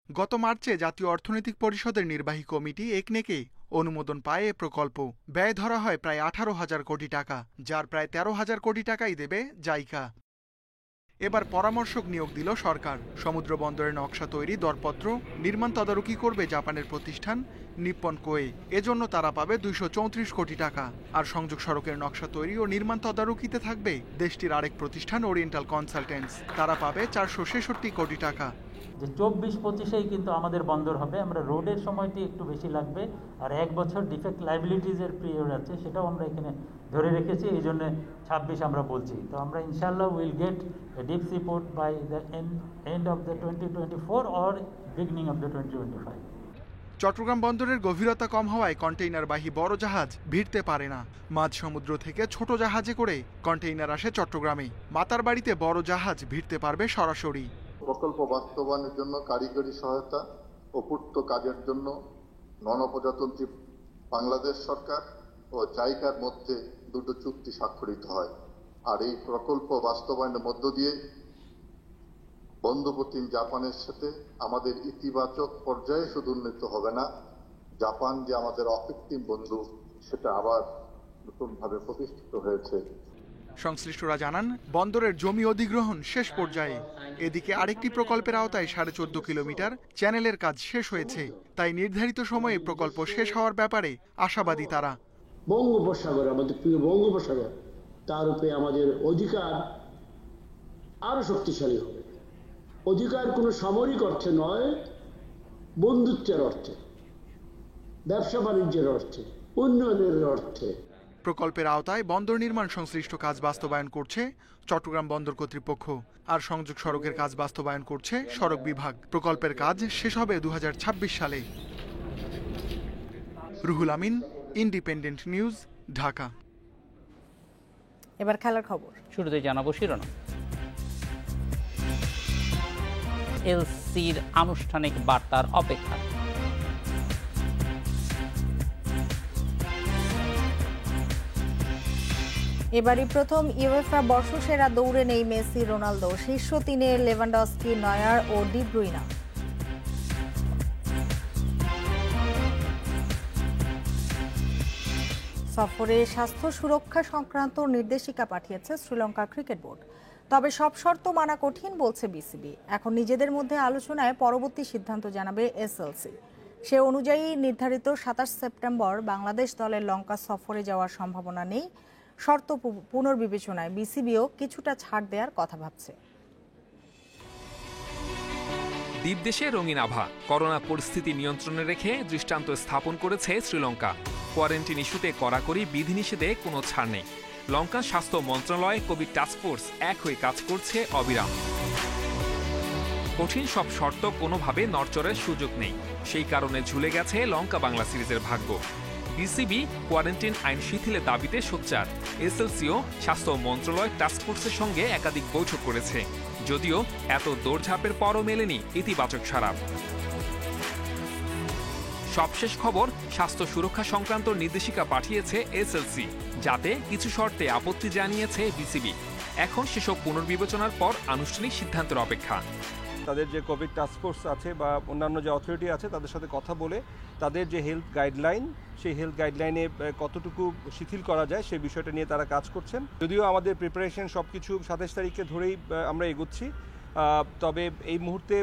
গত মার্চে জাতীয় অর্থনৈতিক পরিষদের নির্বাহী কমিটি একনেকে অনুমোদন পায় এ প্রকল্প। ব্যয় ধরা হয় প্রায় 18,000 কোটি টাকা, যার প্রায় 13,000 কোটি টাকাই দেবে জাইকা। এবার পরামর্শক নিয়োগ দিল সরকার। সমুদ্র বন্দরের নকশা তৈরি, দরপত্র, নির্মাণ তদারকি করবে জাপানের প্রতিষ্ঠান নিপ্পন কোয়ে। এজন্য তারা পাবে 234 কোটি টাকা। আর সংযোগ সড়কের নকশা তৈরি ও নির্মাণ তদারকিতে থাকবে দেশটির আরেক প্রতিষ্ঠান ওরিয়েন্টাল কনসালটেন্টস। তারা পাবে 466 কোটি টাকা।
যে 24-25-এই কিন্তু আমাদের বন্দর হবে। আমরা রোডের সময়টি একটু বেশি লাগবে, আর 1 বছর ডিফেক্ট লাইবিলিটিজের পিরিয়ড আছে, সেটাও আমরা এখানে ধরে রেখেছি, এই জন্য 26 আমরা বলছি। তো আমরা ইনশাল্লাহ will get a deep sea port by the end of the 2024 or beginning of the 2025।
Chittagong বন্দরের গভীরতা কম হওয়ায় কন্টেইনারবাহী বড় জাহাজ ভিড়তে পারে না। মাঝ সমুদ্র থেকে ছোট জাহাজে করে কন্টেইনার আসে চট্টগ্রামে। মাতারবাড়িতে বড় জাহাজ ভিড়তে পারবে সরাসরি।
প্রকল্প বাস্তবায়নের জন্য কারিগরি সহায়তা ও পূর্ত কাজের জন্য গণপ্রজাতন্ত্রী বাংলাদেশ সরকার ও জাইকার মধ্যে 2টো চুক্তি স্বাক্ষরিত হয়। আর এই প্রকল্প বাস্তবায়নের মধ্য দিয়ে বন্ধুপ্রতিম জাপানের সাথে আমাদের ইতিবাচক পর্যায়ে শুধু উন্নীত হবে না, জাপান যে আমাদের অকৃত্রিম বন্ধু সেটা আবার নতুনভাবে প্রতিষ্ঠিত হয়েছে।
সংশ্লিষ্টরা জানান, বন্দরের জমি অধিগ্রহণ শেষ পর্যায়ে। এদিকে আরেকটি প্রকল্পের আওতায় 14.5 কিলোমিটার চ্যানেলের কাজ শেষ হয়েছে। তাই নির্ধারিত সময়ে প্রকল্প শেষ হওয়ার ব্যাপারে আশাবাদী তারা।
বঙ্গোপসাগর, আমাদের প্রিয় বঙ্গোপসাগর, তার উপরে আমাদের অধিকার আরো শক্তিশালী হবে। অধিকার কোনো সামরিক অর্থে নয়, বন্ধুত্বের অর্থে, ব্যবসা বাণিজ্যের অর্থে, উন্নয়নের অর্থে।
প্রকল্পের আওতায় বন্দর নির্মাণ সংশ্লিষ্ট কাজ বাস্তবায়ন করছে চট্টগ্রাম বন্দর কর্তৃপক্ষ, আর সংযোগ সড়কের কাজ বাস্তবায়ন করছে সড়ক বিভাগ। প্রকল্পের কাজ শেষ হবে 2026 সালে। Ruhul Amin, independent News, Dhaka.
এবার খেলার খবর।
শুরুতে জানাবো শিরোনাম। এলসির আনুষ্ঠানিক বার্তার অপেক্ষা।
এবারই প্রথম ইউএফা বর্ষসেরা দৌড়ে নেই মেসি, রোনালদো। শীর্ষ 3-এ লেভানডস্কি, নয়ার ও ডি ব্রুইনা। সফরে স্বাস্থ্য সুরক্ষা সংক্রান্ত নির্দেশিকা পাঠিয়েছে শ্রীলঙ্কা ক্রিকেট বোর্ড। তবে সব শর্ত মানা কঠিন বলছে বিসিবি। এখন নিজেদের মধ্যে আলোচনায় পরবর্তী সিদ্ধান্ত জানাবে এসএলসি। সে অনুযায়ী নির্ধারিত 27 সেপ্টেম্বর বাংলাদেশ দলের লঙ্কা সফরে যাওয়ার সম্ভাবনা নেই। শর্ত পুনর্বিবেচনায় বিসিবিও কিছুটা ছাড় দেওয়ার কথা ভাবছে।
দ্বীপদেশে রঙিন আভা। করোনা পরিস্থিতি নিয়ন্ত্রণে রেখে দৃষ্টান্ত স্থাপন করেছে শ্রীলঙ্কা। কোয়ারেন্টিন ইস্যুতে কড়াকড়ি বিধিনিষেধে কোনো ছাড় নেই। লঙ্কান স্বাস্থ্য মন্ত্রণালয়, কোভিড টাস্কফোর্স এক হয়ে কাজ করছে অবিরাম। কঠিন সব শর্ত কোনোভাবে নড়চড়ের সুযোগ নেই। সেই কারণে ঝুলে গেছে লঙ্কা বাংলা সিরিজের ভাগ্য। বিসিবি কোয়ারেন্টিন আইন শিথিলের দাবিতে সোচ্চার। এসএলসিও স্বাস্থ্য মন্ত্রণালয় টাস্কফোর্সের সঙ্গে একাধিক বৈঠক করেছে, যদিও এত দৌড়ঝাঁপের পরও মেলেনি ইতিবাচক সাড়া। সবশেষ খবর, স্বাস্থ্য সুরক্ষা সংক্রান্ত নির্দেশিকা পাঠিয়েছে এসএলসি, যাতে কিছু শর্তে আপত্তি জানিয়েছে বিসিবি। এখন সেসব পুনর্বিবেচনার পর আনুষ্ঠানিক সিদ্ধান্তের অপেক্ষা।
তাদের যে কোভিড টাস্কফোর্স আছে বা অন্যান্য যে অথরিটি আছে তাদের সাথে কথা বলে তাদের যে হেলথ গাইডলাইন সেই হেলথ গাইডলাইনে কতটুকু শিথিল করা যায় সেই বিষয়টা নিয়ে তারা কাজ করছেন। যদিও আমাদের প্রিপারেশন সব কিছু 27 তারিখে ধরেই আমরা এগোচ্ছি, তবে এই মুহূর্তে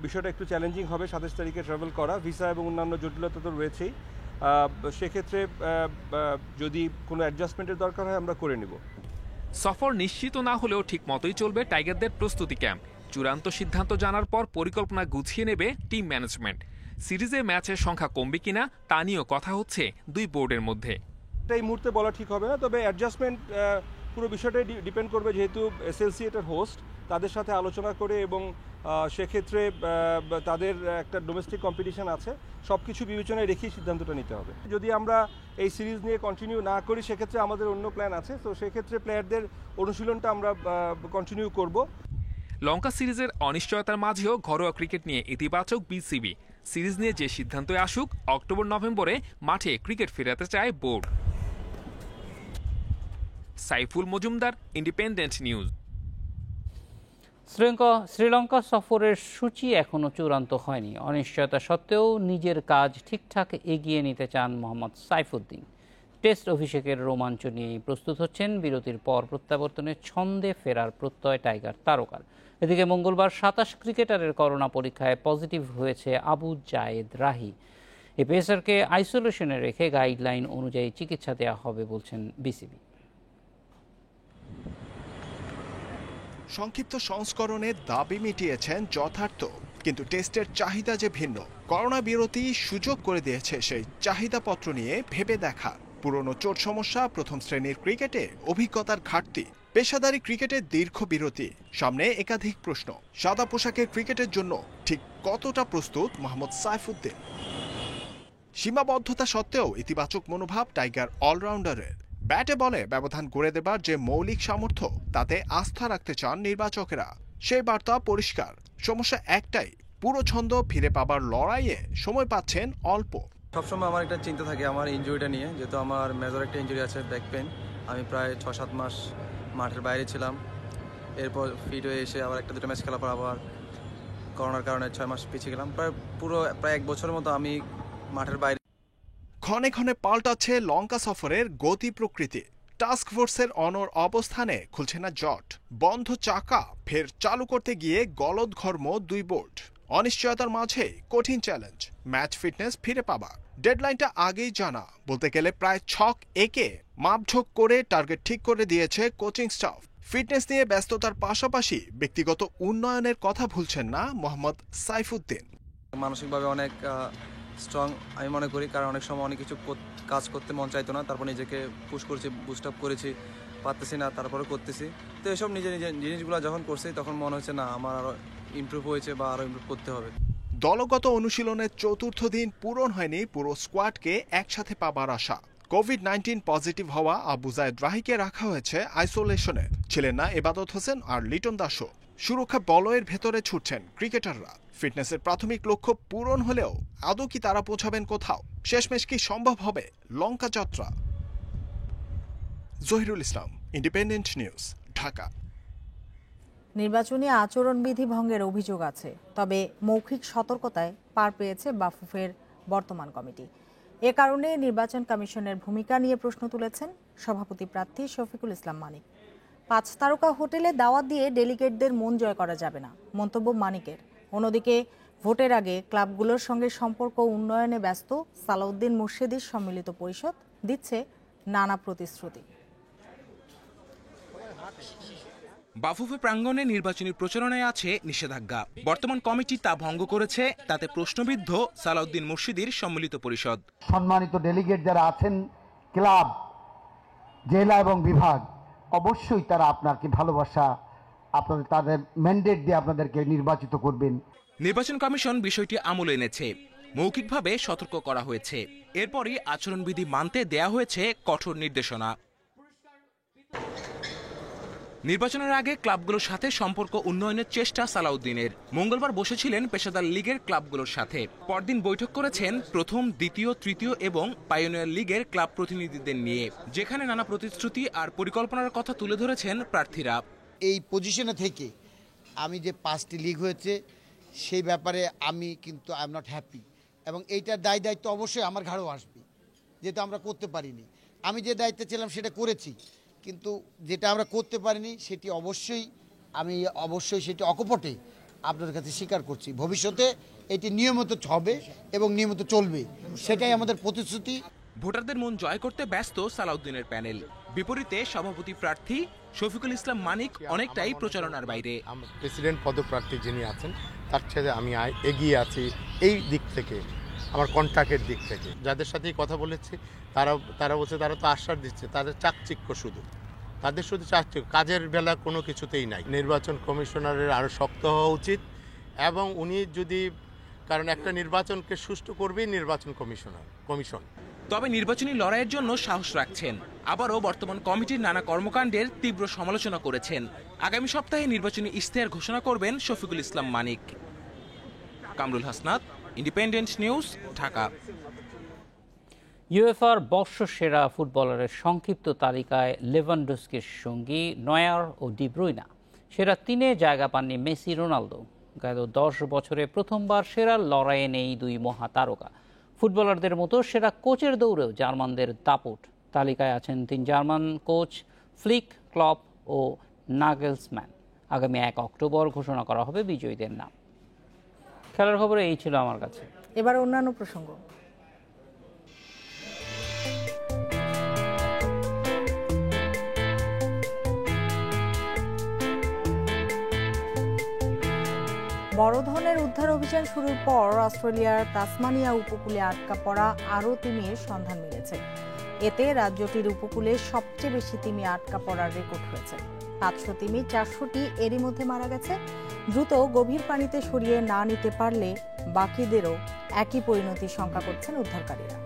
বিষয়টা একটু চ্যালেঞ্জিং হবে 27 তারিখে ট্রাভেল করা, ভিসা এবং অন্যান্য জটিলতা তো রয়েছেই। সেক্ষেত্রে যদি কোনো অ্যাডজাস্টমেন্টের দরকার হয় আমরা করে নেব।
সফর নিশ্চিত না হলেও ঠিক মতোই চলবে টাইগারদের প্রস্তুতি ক্যাম্প। চূড়ান্ত সিদ্ধান্ত জানার পর পরিকল্পনা গুছিয়ে নেবে টিম ম্যানেজমেন্ট। সিরিজে ম্যাচের সংখ্যা কমবে কিনা তা নিয়েও কথা হচ্ছে দুই বোর্ডের মধ্যে।
এই মুহূর্তে বলা ঠিক হবে না, তবে অ্যাডজাস্টমেন্ট পুরো বিষয়টাই ডিপেন্ড করবে, যেহেতু এসএলসি এটার হোস্ট, তাদের সাথে আলোচনা করে এবং সেক্ষেত্রে তাদের একটা ডোমেস্টিক কম্পিটিশন আছে, সব কিছু বিবেচনায় রেখেই সিদ্ধান্তটা নিতে হবে। যদি আমরা এই সিরিজ নিয়ে কন্টিনিউ না করি সেক্ষেত্রে আমাদের অন্য প্ল্যান আছে, তো সেক্ষেত্রে প্লেয়ারদের অনুশীলনটা আমরা কন্টিনিউ করব।
লঙ্কা সিরিজের অনিশ্চয়তার মাঝেও ঘরোয়া ক্রিকেট নিয়ে ইতিবাচক বিসিবি। সিরিজ নিয়ে যে সিদ্ধান্ত আসুক, অক্টোবর-নভেম্বরে মাঠে ক্রিকেট ফেরাতে চায় board. Saiful Majumdar, independent news.
Sri Lanka সফরের সূচি এখনও চূড়ান্ত হয়নি। অনিশ্চয়তা সত্ত্বেও নিজের কাজ ঠিকঠাক এগিয়ে নিতে চান মোহাম্মদ সাইফুদ্দিন। টেস্ট অভিষেকের রোমাঞ্চ নিয়েই প্রস্তুত হচ্ছেন। বিরতির পর প্রত্যাবর্তনের ছন্দে ফেরার প্রত্যয় টাইগার তারকার। এদিকে মঙ্গলবার 27 ক্রিকেটারের করোনা পরীক্ষায় পজিটিভ হয়েছে আবু জায়েদ রাহি। এই পেসারকে আইসোলেশনে রেখে গাইডলাইন অনুযায়ী চিকিৎসা দেওয়া হবে বলছেন বিসিবি।
সংক্ষিপ্ত সংস্করণে দাবি মিটিয়েছেন যথার্থ, কিন্তু টেস্টের চাহিদা যে ভিন্ন। করোনা বিরতি সুযোগ করে দিয়েছে সেই চাহিদাপত্র নিয়ে ভেবে দেখা। পুরনো চোট সমস্যা, প্রথম শ্রেণীর ক্রিকেটে অভিজ্ঞতার ঘাটতি, পেশাদারি ক্রিকেটের দীর্ঘ বিরতি, সামনে একাধিক প্রশ্ন। সাদা পোশাকের ক্রিকেটের জন্য ঠিক কতটা প্রস্তুত মোহাম্মদ সাইফুদ্দিন? সীমাবদ্ধতা সত্ত্বেও ইতিবাচক মনোভাব টাইগার অলরাউন্ডারের। ব্যাটে বলে ব্যবধান গড়ে দেবার যে মৌলিক সামর্থ্য, তাতে আস্থা রাখতে চান নির্বাচকেরা। সেই বার্তা পরিষ্কার। সমস্যা একটাই, পুরো ছন্দ ফিরে পাবার লড়াইয়ে সময় পাচ্ছেন অল্প।
সবসময় আমার একটা চিন্তা থাকে আমার ইনজুরিটা নিয়ে, যেহেতু আমার মেজর একটা ইনজুরি আছে, ব্যাক পেন। আমি প্রায় 6-7 মাস মাঠের বাইরে ছিলাম। এরপর ফিট হয়ে এসে আবার 1-2 ম্যাচ খেলার পর আবার করোনার কারণে 6 মাস পিছিয়ে গেলাম। প্রায় 1 বছরের মতো আমি মাঠের বাইরে।
ক্ষণে ক্ষণে পাল্টাচ্ছে লঙ্কা সফরের গতি প্রকৃতি। টাস্ক ফোর্সের অনড় অবস্থানে খুলছে না জট। বন্ধ চাকা ফের চালু করতে গিয়ে গলদঘর্ম দুই বোর্ড। অনিশ্চয়তার মাঝে কঠিন চ্যালেঞ্জ, ম্যাচ ফিটনেস ফিরে পাবা। ডেডলাইনটা আগেই জানা, বলতে গেলে প্রায় ছক এঁকে মাপঝোঁক করে টার্গেট ঠিক করে দিয়েছে কোচিং স্টাফ। ফিটনেস নিয়ে ব্যস্ততার পাশাপাশি ব্যক্তিগত উন্নয়নের কথা ভুলছেন না মোহাম্মদ সাইফুদ্দিন।
মানসিকভাবে অনেক স্ট্রং আমি মনে করি, কারণ অনেক সময় অনেক কিছু কাজ করতে মন চাইতো না, তারপর নিজেকে পুশ করেছি, বুস্ট আপ করেছি, পারতেছি না তারপরে করতেছি। তো এসব নিজের জিনিসগুলো যখন করছি তখন মনে হচ্ছে না আমার আরও ইমপ্রুভ হয়েছে বা আরও ইমপ্রুভ করতে হবে।
দলগত অনুশীলনের চতুর্থ দিন পূরণ হয়নি পুরো স্কোয়াডকে একসাথে পাবার আশা। কোভিড-19 পজিটিভ হওয়া আবু জায়েদ রাহিকে রাখা হয়েছে আইসোলেশনে। ছিলেন না এবাদত হোসেন আর লিটন দাসও। সুরক্ষা বলয়ের ভেতরে ছুটছেন ক্রিকেটাররা। ফিটনেসের প্রাথমিক লক্ষ্য পূরণ হলেও আদৌ কি তারা পৌঁছাবেন কোথাও? শেষমেশ কি সম্ভব হবে লঙ্কা যাত্রা? জহিরুল ইসলাম, ইন্ডিপেন্ডেন্ট নিউজ, ঢাকা।
নির্বাচনী আচরণবিধি ভঙ্গের অভিযোগ আছে, তবে মৌখিক সতর্কতায় পার পেয়েছে বাফুফের বর্তমান কমিটি। এ কারণে নির্বাচন কমিশনের ভূমিকা নিয়ে প্রশ্ন তুলেছেন সভাপতি প্রার্থী শফিকুল ইসলাম মানিক। 5 তারকা হোটেলে দাওয়াত দিয়ে ডেলিগেটদের মন জয় করা যাবে না, মন্তব্য মানিকের। অন্যদিকে ভোটের আগে ক্লাবগুলোর সঙ্গে সম্পর্ক উন্নয়নে ব্যস্ত সালাউদ্দিন মুর্শেদির সম্মিলিত পরিষদ দিচ্ছে নানা প্রতিশ্রুতি।
বাফুফে প্রাঙ্গণে নির্বাচনী প্রচারণায় আছে নিষেধাজ্ঞা। বর্তমান কমিটি তা ভঙ্গ করেছে, তাতে প্রশ্নবিদ্ধ সালাউদ্দিন মুর্শিদির সম্মিলিত পরিষদ।
সম্মানিত ডেলিগেট যারা আছেন, ক্লাব, জেলা এবং বিভাগ, অবশ্যই তারা আপনাকে ভালোবাসা, আপনাদের তাদের ম্যান্ডেট দিয়ে আপনাদেরকে নির্বাচিত করবেন।
নির্বাচন কমিশন বিষয়টি আমলে এনেছে, মৌখিকভাবে সতর্ক করা হয়েছে। এরপরই আচরণবিধি মানতে দেয়া হয়েছে কঠোর নির্দেশনা। নির্বাচনের আগে ক্লাবগুলোর সাথে সম্পর্ক উন্নয়নের চেষ্টা সালাউদ্দিনের। মঙ্গলবার বসেছিলেন পেশাদার লীগের ক্লাবগুলোর সাথে। পরদিন বৈঠক করেছেন প্রথম, দ্বিতীয়, তৃতীয় এবং পাইওনিয়ার লীগের ক্লাব প্রতিনিধিদের নিয়ে, যেখানে নানা প্রতিশ্রুতি আর পরিকল্পনার কথা তুলে ধরেছেন প্রার্থীরা।
এই পজিশনে থেকে
আমি যে 5টি লিগ হয়েছে সেই ব্যাপারে আমি কিন্তু আই এম নট হ্যাপি, এবং এইটার দায়িত্ব অবশ্যই আমার ঘাড়েও আসবে, যেটা আমরা করতে পারিনি। আমি যে দায়িত্বে ছিলাম সেটা করেছি, কিন্তু যেটা আমরা করতে পারিনি সেটি অবশ্যই সেটি অকপটে আপনাদের কাছে স্বীকার করছি। ভবিষ্যতে এটি নিয়মিত হবে এবং নিয়মিত চলবে, সেটাই আমাদের প্রতিশ্রুতি।
ভোটারদের মন জয় করতে ব্যস্ত সালাউদ্দিনের প্যানেল। বিপরীতে সভাপতি প্রার্থী শফিকুল ইসলাম মানিক অনেকটাই প্রচারণার বাইরে।
প্রেসিডেন্ট পদপ্রার্থী যিনি আছেন তার চেয়ে আমি এগিয়ে আছি এই দিক থেকে, আমার কন্ট্যাক্টের দিক থেকে। যাদের সাথেই কথা বলেছি তারা বলছে, তারা তো আশ্বাস দিচ্ছে তাদের চাকচিক্য শুধু, তাদের শুধু চাকচিক্য, কাজের বেলা কোনো কিছুতেই নাই। নির্বাচন কমিশনারের আরও শক্ত হওয়া উচিত, এবং উনি যদি, কারণ একটা নির্বাচনকে সুষ্ঠু করবেই নির্বাচন কমিশন।
তবে নির্বাচনী লড়াইয়ের জন্য সাহস রাখছেন, আবারও বর্তমান কমিটির নানা কর্মকাণ্ডের তীব্র সমালোচনা করেছেন। আগামী সপ্তাহে নির্বাচনী ইশতেহার ঘোষণা করবেন শফিকুল ইসলাম মানিক। Kamrul Hasnat, Independent News, Dhaka.
ইউএফার বর্ষসেরা ফুটবলারের সংক্ষিপ্ত তালিকায় লেভানডস্কির সঙ্গী নয়ার ও ডি ব্রুইনা। সেরা 3-এ জায়গা পাননি মেসি, রোনালদো। গত 10 বছরে প্রথমবার সেরা লড়াইয়ে নেই দুই মহাতারকা। ফুটবলারদের মতো সেরা কোচের দৌড়েও জার্মানদের দাপট। তালিকায় আছেন 3 জার্মান কোচ, ফ্লিক, ক্লপ ও নাগেলসম্যান। আগামী 1 অক্টোবর ঘোষণা করা হবে বিজয়ীদের নাম। খেলার খবরে এই ছিল আমার কাছে।
এবার অন্যান্য প্রসঙ্গ। বড় ধরনের উদ্ধার অভিযান শুরুর পর অস্ট্রেলিয়ার তাসমানিয়া উপকূলে আটকা পড়া আরও তিমির সন্ধান মিলেছে। এতে রাজ্যটির উপকূলে সবচেয়ে বেশি তিমি আটকা পড়ার রেকর্ড হয়েছে। 500 তিমি, 400টি এরই মধ্যে মারা গেছে। দ্রুত গভীর পানিতে সরিয়ে না নিতে পারলে বাকিদেরও একই পরিণতির শঙ্কা করছেন উদ্ধারকারীরা।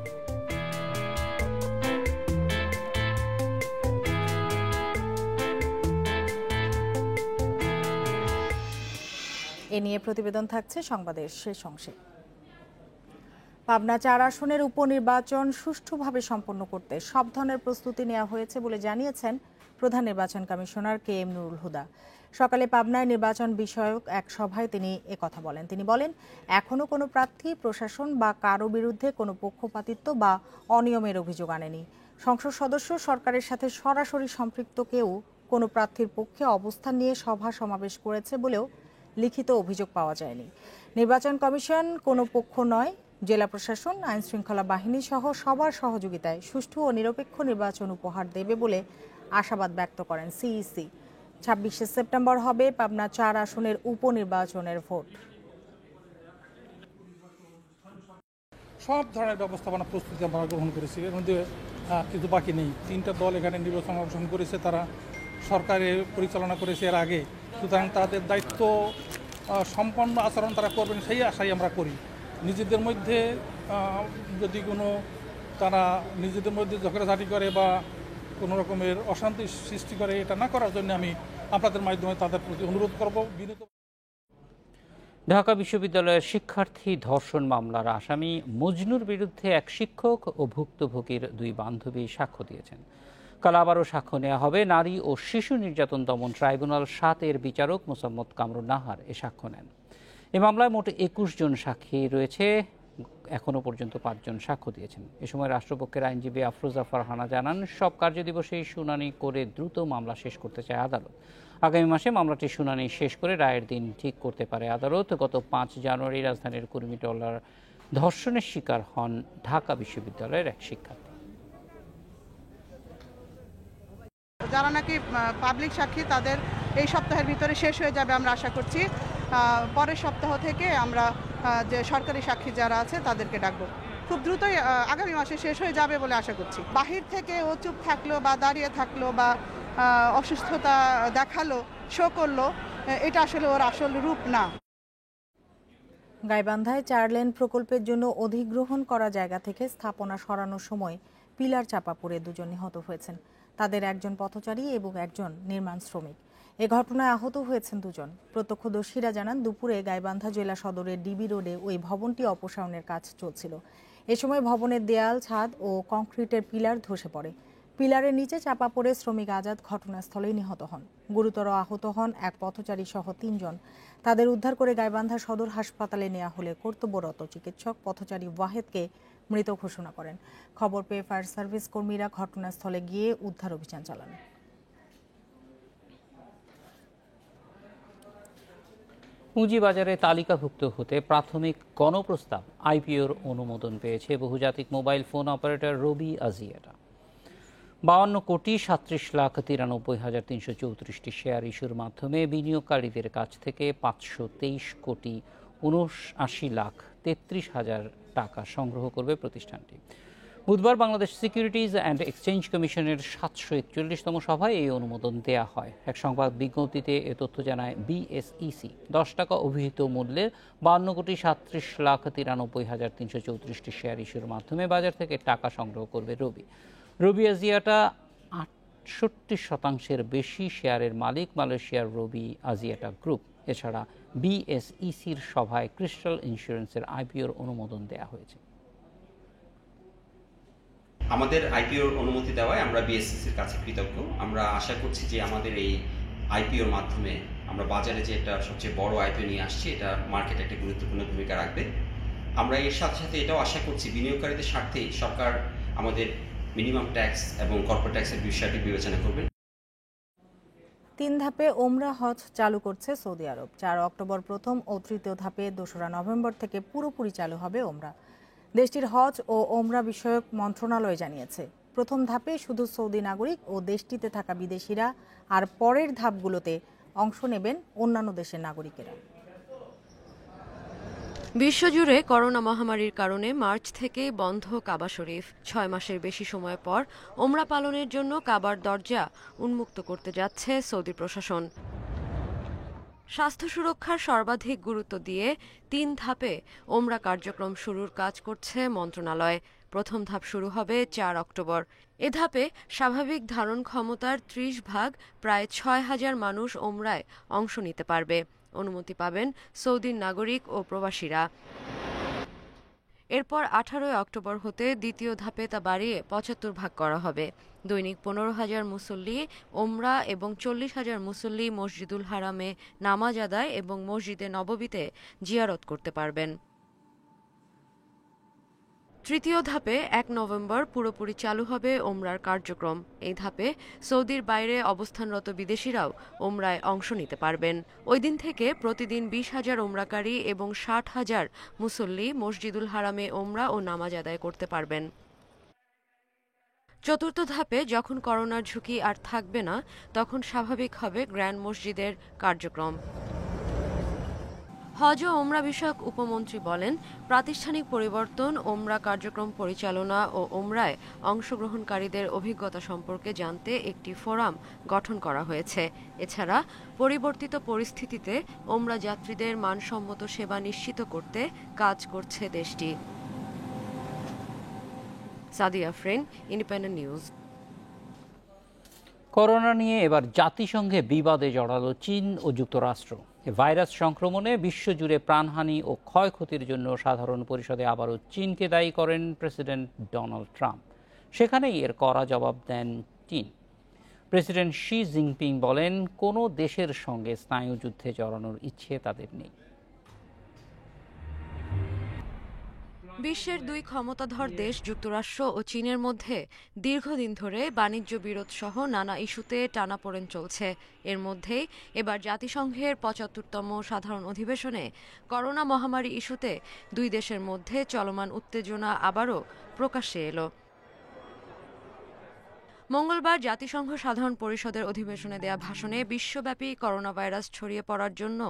এ নিয়ে প্রতিবেদন থাকছে সংবাদের শেষ অংশে। পাবনা 4 আসনের উপনির্বাচন সুষ্ঠুভাবে সম্পন্ন করতে সব ধরনের প্রস্তুতি নেওয়া হয়েছে বলে জানিয়েছেন প্রধান নির্বাচন কমিশনার KM নুরুল হুদা। সকালে পাবনায় নির্বাচন বিষয়ক এক সভায় তিনি একথা বলেন। তিনি বলেন, এখনো কোনো প্রার্থী, প্রশাসন বা কারো বিরুদ্ধে কোনো পক্ষপাতিত্ব বা অনিয়মের অভিযোগ আনেনি। সংসদ সদস্য, সরকারের সাথে সরাসরি সম্পৃক্ত কেউ কোনো প্রার্থীর পক্ষে অবস্থান নিয়ে সভা সমাবেশ করেছে বলেও লিখিত অভিযোগ পাওয়া যায়নি। নির্বাচন কমিশন কোনো পক্ষ নয়। জেলা প্রশাসন, আইন শৃঙ্খলা বাহিনী সহ সবার সহযোগিতায় সুষ্ঠু ও নিরপেক্ষ নির্বাচন উপহার দেবে বলে আশাবাদ ব্যক্ত করেন সিইসি। 26শে সেপ্টেম্বর হবে পাবনা 4 আসনের উপনির্বাচনের ভোট।
সব ধরনের ব্যবস্থাপনা প্রস্তুতি আমরা গ্রহণ করেছি, এর মধ্যে কিন্তু বাকি নেই। 3টা দল এখানে নির্বাচন অংশগ্রহণ করেছে, তারা সরকারের পরিচালনা করেছে এর আগে, সুতরাং তাদের দায়িত্ব সম্পন্ন আচরণ তারা করবেন সেই আশাই আমরা করি। নিজেদের মধ্যে যদি তারা নিজেদের মধ্যে ঝগড়াঝাটি করে বা কোনো রকমের অশান্তি সৃষ্টি করে, এটা না করার জন্য আমি আপনাদের মাধ্যমে তাদের প্রতি অনুরোধ করব।
ঢাকা বিশ্ববিদ্যালয়ের শিক্ষার্থী ধর্ষণ মামলার আসামি মজনুর বিরুদ্ধে এক শিক্ষক ও ভুক্তভোগীর 2 বান্ধবী সাক্ষ্য দিয়েছেন। কাল আবারও সাক্ষ্য নেওয়া হবে। নারী ও শিশু নির্যাতন দমন ট্রাইব্যুনাল 7-এর বিচারক মোসাম্মদ কামরুন নাহার এ সাক্ষ্য নেন। এ মামলায় মোট 21 জন সাক্ষী রয়েছে। এখনও পর্যন্ত 5 জন সাক্ষ্য দিয়েছেন। এ সময় রাষ্ট্রপক্ষের আইনজীবী আফরোজা ফারহানা জানান, সব কার্যদিবসেই শুনানি করে দ্রুত মামলা শেষ করতে চায় আদালত। আগামী মাসে মামলাটির শুনানি শেষ করে রায়ের দিন ঠিক করতে পারে আদালত। গত 5 জানুয়ারি রাজধানীর কুর্মিটোলার ধর্ষণের শিকার হন ঢাকা বিশ্ববিদ্যালয়ের এক শিক্ষার্থী।
যারা নাকি পাবলিক সাক্ষী, তাদের এই সপ্তাহের ভিতরে শেষ হয়ে যাবে আমরা আশা করছি। পরের সপ্তাহ থেকে আমরা যে সরকারি সাক্ষী যারা আছে তাদেরকে ডাকবো। খুব দ্রুতই আগামী মাসে শেষ হয়ে যাবে বলে আশা করছি। বাহির থেকে ও চুপ থাকলো বা দাঁড়িয়ে থাকলো বা অসুস্থতা দেখালো, শো করলো, এটা আসলে ওর আসল রূপ না।
গাইবান্ধায় 4 লেন প্রকল্পের জন্য অধিগ্রহণ করা জায়গা থেকে স্থাপনা সরানোর সময় পিলার চাপা পড়ে 2 জন নিহত হয়েছেন। তাদের একজন পথচারী এবং একজন নির্মাণ শ্রমিক। এ ঘটনায় আহত হয়েছেন 2 জন। প্রত্যক্ষদর্শীরা জানান, দুপুরে গাইবান্ধা জেলা সদরের ডিবি রোডে ওই ভবনটি অপসারণের কাজ চলছিল। এ সময় ভবনের দেয়াল, ছাদ ও কংক্রিটের পিলার ধসে পড়ে। পিলারের নিচে চাপা পড়ে শ্রমিক আজাদ ঘটনাস্থলেই নিহত হন। গুরুতর আহত হন এক পথচারী সহ ৩ জন। তাদের উদ্ধার করে গাইবান্ধা সদর হাসপাতালে নেওয়া হলে কর্তব্যরত চিকিৎসক পথচারী ওয়াহেদকে মৃত ঘোষণা করেন। খবর পেয়ে ফায়ার সার্ভিস কর্মীরা ঘটনাস্থলে গিয়ে উদ্ধার অভিযান চালান।
পুঁজিবাজারে তালিকাভুক্ত হতে প্রাথমিক গণপ্রস্তাব আইপিওর অনুমোদন পেয়েছে বহুজাতিক মোবাইল ফোন অপারেটর রবি আজিয়াটা। 52,37,93,334টি শেয়ার ইস্যুর মাধ্যমে বিনিয়োগকারীদের কাছ থেকে 523,79,33,000 টাকা সংগ্রহ করবে প্রতিষ্ঠানটি। বুধবার বাংলাদেশ সিকিউরিটিজ অ্যান্ড এক্সচেঞ্জ কমিশনের 741তম সভায় এই অনুমোদন দেয়া হয়। এক সংবাদ বিজ্ঞপ্তিতে এ তথ্য জানায় বিএসইসি। 10 টাকা অভিহিত মূল্যের 52,37,93,334টি শেয়ার ইস্যুর মাধ্যমে বাজার থেকে টাকা সংগ্রহ করবে রবি আজিয়াটা 68% বেশি শেয়ারের মালিক মালয়েশিয়ার রবি আজিয়াটা গ্রুপ। এছাড়া বিএসইসির সভায় ক্রিস্টাল ইন্স্যুরেন্সের আইপিওর অনুমোদন দেওয়া হয়েছে।
আমাদের আইপিওর অনুমতি দেওয়ায় আমরা বিএসইসির কাছে কৃতজ্ঞ। আমরা আশা করছি যে আমাদের এই আইপিওর মাধ্যমে আমরা বাজারে যে একটা সবচেয়ে বড় আইপিও নিয়ে আসছি, এটা মার্কেটে একটা গুরুত্বপূর্ণ ভূমিকা রাখবে। আমরা এর সাথে সাথে এটাও আশা করছি বিনিয়োগকারীদের স্বার্থেই সরকার আমাদের মিনিমাম ট্যাক্স এবং কর্পোরেট ট্যাক্সের বিষয়টি বিবেচনা করবে।
3 ধাপে ওমরা হজ চালু করছে সৌদি আরব। 4 অক্টোবর প্রথম ও তৃতীয় ধাপে 2রা নভেম্বর থেকে পুরোপুরি চালু হবে ওমরা। দেশটির হজ ও ওমরা বিষয়ক মন্ত্রণালয় জানিয়েছে, প্রথম ধাপে শুধু সৌদি নাগরিক ও দেশটিতে থাকা বিদেশিরা, আর পরের ধাপগুলোতে অংশ নেবেন অন্যান্য দেশের নাগরিকেরা।
বিশ্বজুড়ে করোনা মহামারীর কারণে মার্চ থেকেই বন্ধ কাবা শরীফ। 6 মাসের বেশি সময় পর ওমরা পালনের জন্য কাবার দরজা উন্মুক্ত করতে যাচ্ছে সৌদি প্রশাসন। স্বাস্থ্য সুরক্ষার সর্বাধিক গুরুত্ব দিয়ে 3 ধাপে ওমরা কার্যক্রম শুরুর কাজ করছে মন্ত্রণালয়। প্রথম ধাপ শুরু হবে 4 অক্টোবর। এ ধাপে স্বাভাবিক ধারণ ক্ষমতার 30% প্রায় 6,000 মানুষ ওমরায় অংশ নিতে পারবে। অনুমতি পাবেন সৌদির নাগরিক ও প্রবাসীরা। এরপর 18 অক্টোবর হতে দ্বিতীয় ধাপে তা বাড়িয়ে 75% করা হবে। দৈনিক 15,000 মুসল্লি ওমরা এবং 40,000 মুসল্লি মসজিদুল হারামে নামাজ আদায় এবং মসজিদে নববীতে জিয়ারত করতে পারবেন। তৃতীয় ধাপে 1 নভেম্বর পুরোপুরি চালু হবে ওমরার কার্যক্রম। এই ধাপে সৌদির বাইরে অবস্থানরত বিদেশিরাও ওমরায় অংশ নিতে পারবেন। ওই দিন থেকে প্রতিদিন 20,000 ওমরাকারী এবং 60,000 মুসল্লি মসজিদুল হারামে ওমরা ও নামাজ আদায় করতে পারবেন। চতুর্থ ধাপে যখন করোনার ঝুঁকি আর থাকবে না, তখন স্বাভাবিক হবে গ্র্যান্ড মসজিদের কার্যক্রম। হজ ও ওমরা বিষয়ক উপমন্ত্রী বলেন, প্রাতিষ্ঠানিক পরিবর্তন, ওমরা কার্যক্রম পরিচালনা ও ওমরায় অংশগ্রহণকারীদের অভিজ্ঞতা সম্পর্কে জানতে একটি ফোরাম গঠন করা হয়েছে। এছাড়া পরিবর্তিত পরিস্থিতিতে ওমরা যাত্রীদের মানসম্মত সেবা নিশ্চিত করতে কাজ করছে দেশটি। Sadia Afrin, independent news.
Corona নিয়ে এবার জাতিসংঘে বিবাদে জড়ালো চীন ও যুক্তরাষ্ট্র। ভাইরাস সংক্রমণে বিশ্বজুড়ে প্রাণহানি ও ক্ষয়ক্ষতির জন্য সাধারণ পরিষদে আবারও চীনকে দায়ী করেন প্রেসিডেন্ট ডোনাল্ড ট্রাম্প। সেখানেই এর কড়া জবাব দেন চীন। প্রেসিডেন্ট শি জিনপিং বলেন, কোনো দেশের সঙ্গে স্নায়ুযুদ্ধে জড়ানোর ইচ্ছে তাদের নেই।
বিশ্বের 2 ক্ষমতাধর দেশ যুক্তরাষ্ট্র ও চীনের মধ্যে দীর্ঘদিন ধরে বাণিজ্য বিরোধ সহ নানা ইস্যুতে টানাপোড়েন চলছে। এর মধ্যেই এবার জাতিসংঘের 75তম সাধারণ অধিবেশনে করোনা মহামারী ইস্যুতে 2 দেশের মধ্যে চলমান উত্তেজনা আবারও প্রকাশ্যে এলো। মঙ্গলবার জাতিসংঘ সাধারণ পরিষদের অধিবেশনে দেয়া ভাষণে বিশ্বব্যাপী করোনা ভাইরাস ছড়িয়ে পড়ার জন্য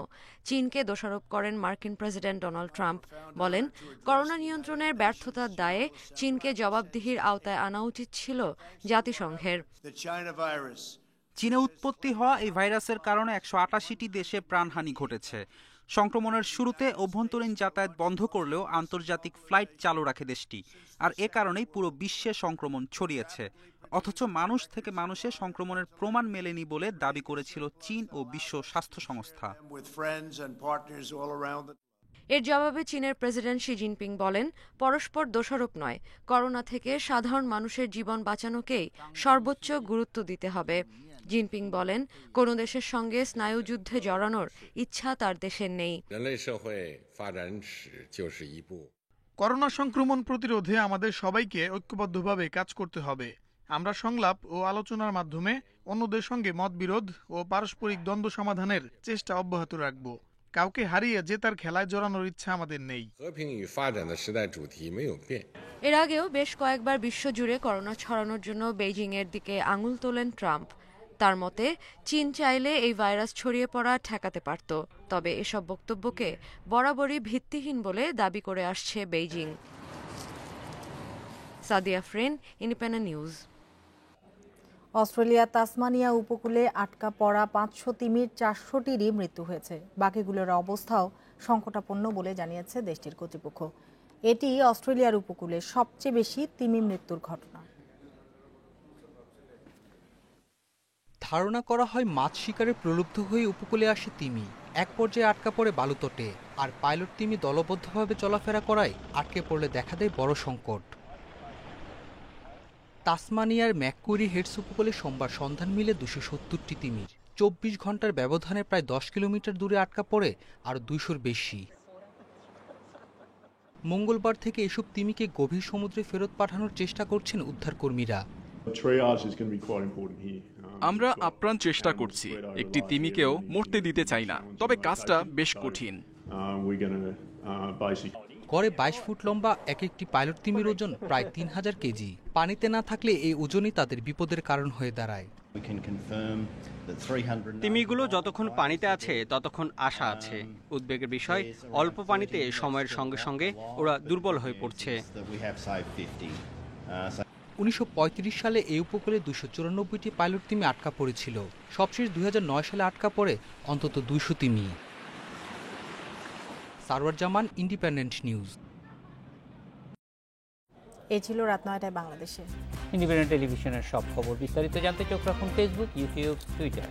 চীনকে দোষারোপ করেন মার্কিন প্রেসিডেন্ট ডোনাল্ড ট্রাম্প। বলেন, করোনা নিয়ন্ত্রণের ব্যর্থতার দায়ে চীনকে জবাবদিহির আওতায় আনা উচিত ছিল জাতিসংঘের।
চীনে উৎপত্তি হওয়া এই ভাইরাসের কারণে 188টি দেশে প্রাণহানি ঘটেছে। সংক্রমণের শুরুতে অভ্যন্তরীণ যাতায়াত বন্ধ করলেও আন্তর্জাতিক ফ্লাইট চালু রাখে দেশটি। আর এ কারণেই পুরো বিশ্বে সংক্রমণ ছড়িয়েছে। অথচ মানুষ থেকে মানুষে সংক্রমণের প্রমাণ মেলেনি বলে দাবি করেছিল চীন ও বিশ্ব স্বাস্থ্য সংস্থা।
এর জবাবে চীনের প্রেসিডেন্ট শি জিনপিং বলেন, পরস্পর দোষারোপ নয়, করোনা থেকে সাধারণ মানুষের জীবন বাঁচানোকেই সর্বোচ্চ গুরুত্ব দিতে হবে। জিনপিং বলেন, কোনো দেশের সঙ্গে স্নায়ুযুদ্ধে জড়ানোর ইচ্ছা তার দেশের নেই।
করোনা সংক্রমণ প্রতিরোধে আমাদের সবাইকে ঐক্যবদ্ধভাবে কাজ করতে হবে। আমরা সংলাপ ও আলোচনার মাধ্যমে অন্যদের সঙ্গে মতবিরোধ ও পারস্পরিক দ্বন্দ্ব সমাধানের চেষ্টা অব্যাহত রাখব। কাউকে হারিয়ে জেতার খেলায় জড়ানোর ইচ্ছা আমাদের নেই।
এর আগেও বেশ কয়েকবার বিশ্বজুড়ে করোনা ছড়ানোর জন্য বেইজিং এর দিকে আঙুল তোলেন ট্রাম্প। তার মতে, চীন চাইলে এই ভাইরাস ছড়িয়ে পড়া ঠেকাতে পারত। তবে এসব বক্তব্যকে বরাবরই ভিত্তিহীন বলে দাবি করে আসছে Beijing. Sadia Fren, Independent News.
অস্ট্রেলিয়ার তাসমানিয়া উপকূলে আটকা পড়া 500 তিমির 400টিরই মৃত্যু হয়েছে। বাকিগুলোর অবস্থাও সংকটাপন্ন বলে জানিয়েছে দেশটির কর্তৃপক্ষ। এটি অস্ট্রেলিয়ার উপকূলে সবচেয়ে বেশি তিমি মৃত্যুর ঘটনা।
ধারণা করা হয় মাছ শিকারে প্রলুব্ধ হয়ে উপকূলে আসে তিমি, এক পর্যায়ে আটকা পড়ে বালুতটে। আর পাইলট তিমি দলবদ্ধভাবে চলাফেরা করায় আটকে পড়লে দেখা দেয় বড় সংকট। তাসমানিয়ার ম্যাককুরি হেডস উপকূলে সোমবার সন্ধান মিলে 270টি তিমির। 24 ঘন্টার ব্যবধানে প্রায় 10 কিলোমিটার দূরে আটকা পড়ে আর 200-র বেশি। মঙ্গলবার থেকে এসব তিমিকে গভীর সমুদ্রে ফেরত পাঠানোর চেষ্টা করছেন উদ্ধারকর্মীরা।
আমরা আপ্রাণ চেষ্টা করছি, একটি তিমিকেও মরতে দিতে চাই না, তবে কাজটা বেশ কঠিন।
গড়ে 22 ফুট লম্বা এক একটি পাইলট তিমির ওজন প্রায় 3000 কেজি। পানিতে না থাকলে এই ওজনই তাদের বিপদের কারণ হয়ে দাঁড়ায়।
তিমিগুলো যতক্ষণ পানিতে আছে ততক্ষণ আশা আছে। উদ্বেগের বিষয়, অল্প পানিতে সময়ের সঙ্গে সঙ্গে ওরা দুর্বল হয়ে পড়ছে।
1935 সালে এই উপকূলে 294টি পাইলট তিমি আটকা পড়েছিল। সবশেষ 2009 সালে আটকা পড়ে অন্তত 200 তিমি। সারওয়ার জামান, ইন্ডিপেন্ডেন্ট নিউজ।
এই ছিল রাত 9টায় বাংলাদেশে।
ইন্ডিপেন্ডেন্ট টেলিভিশনের সব খবর বিস্তারিত জানতে চোখ রাখুন ফেসবুক, ইউটিউব, টুইটার।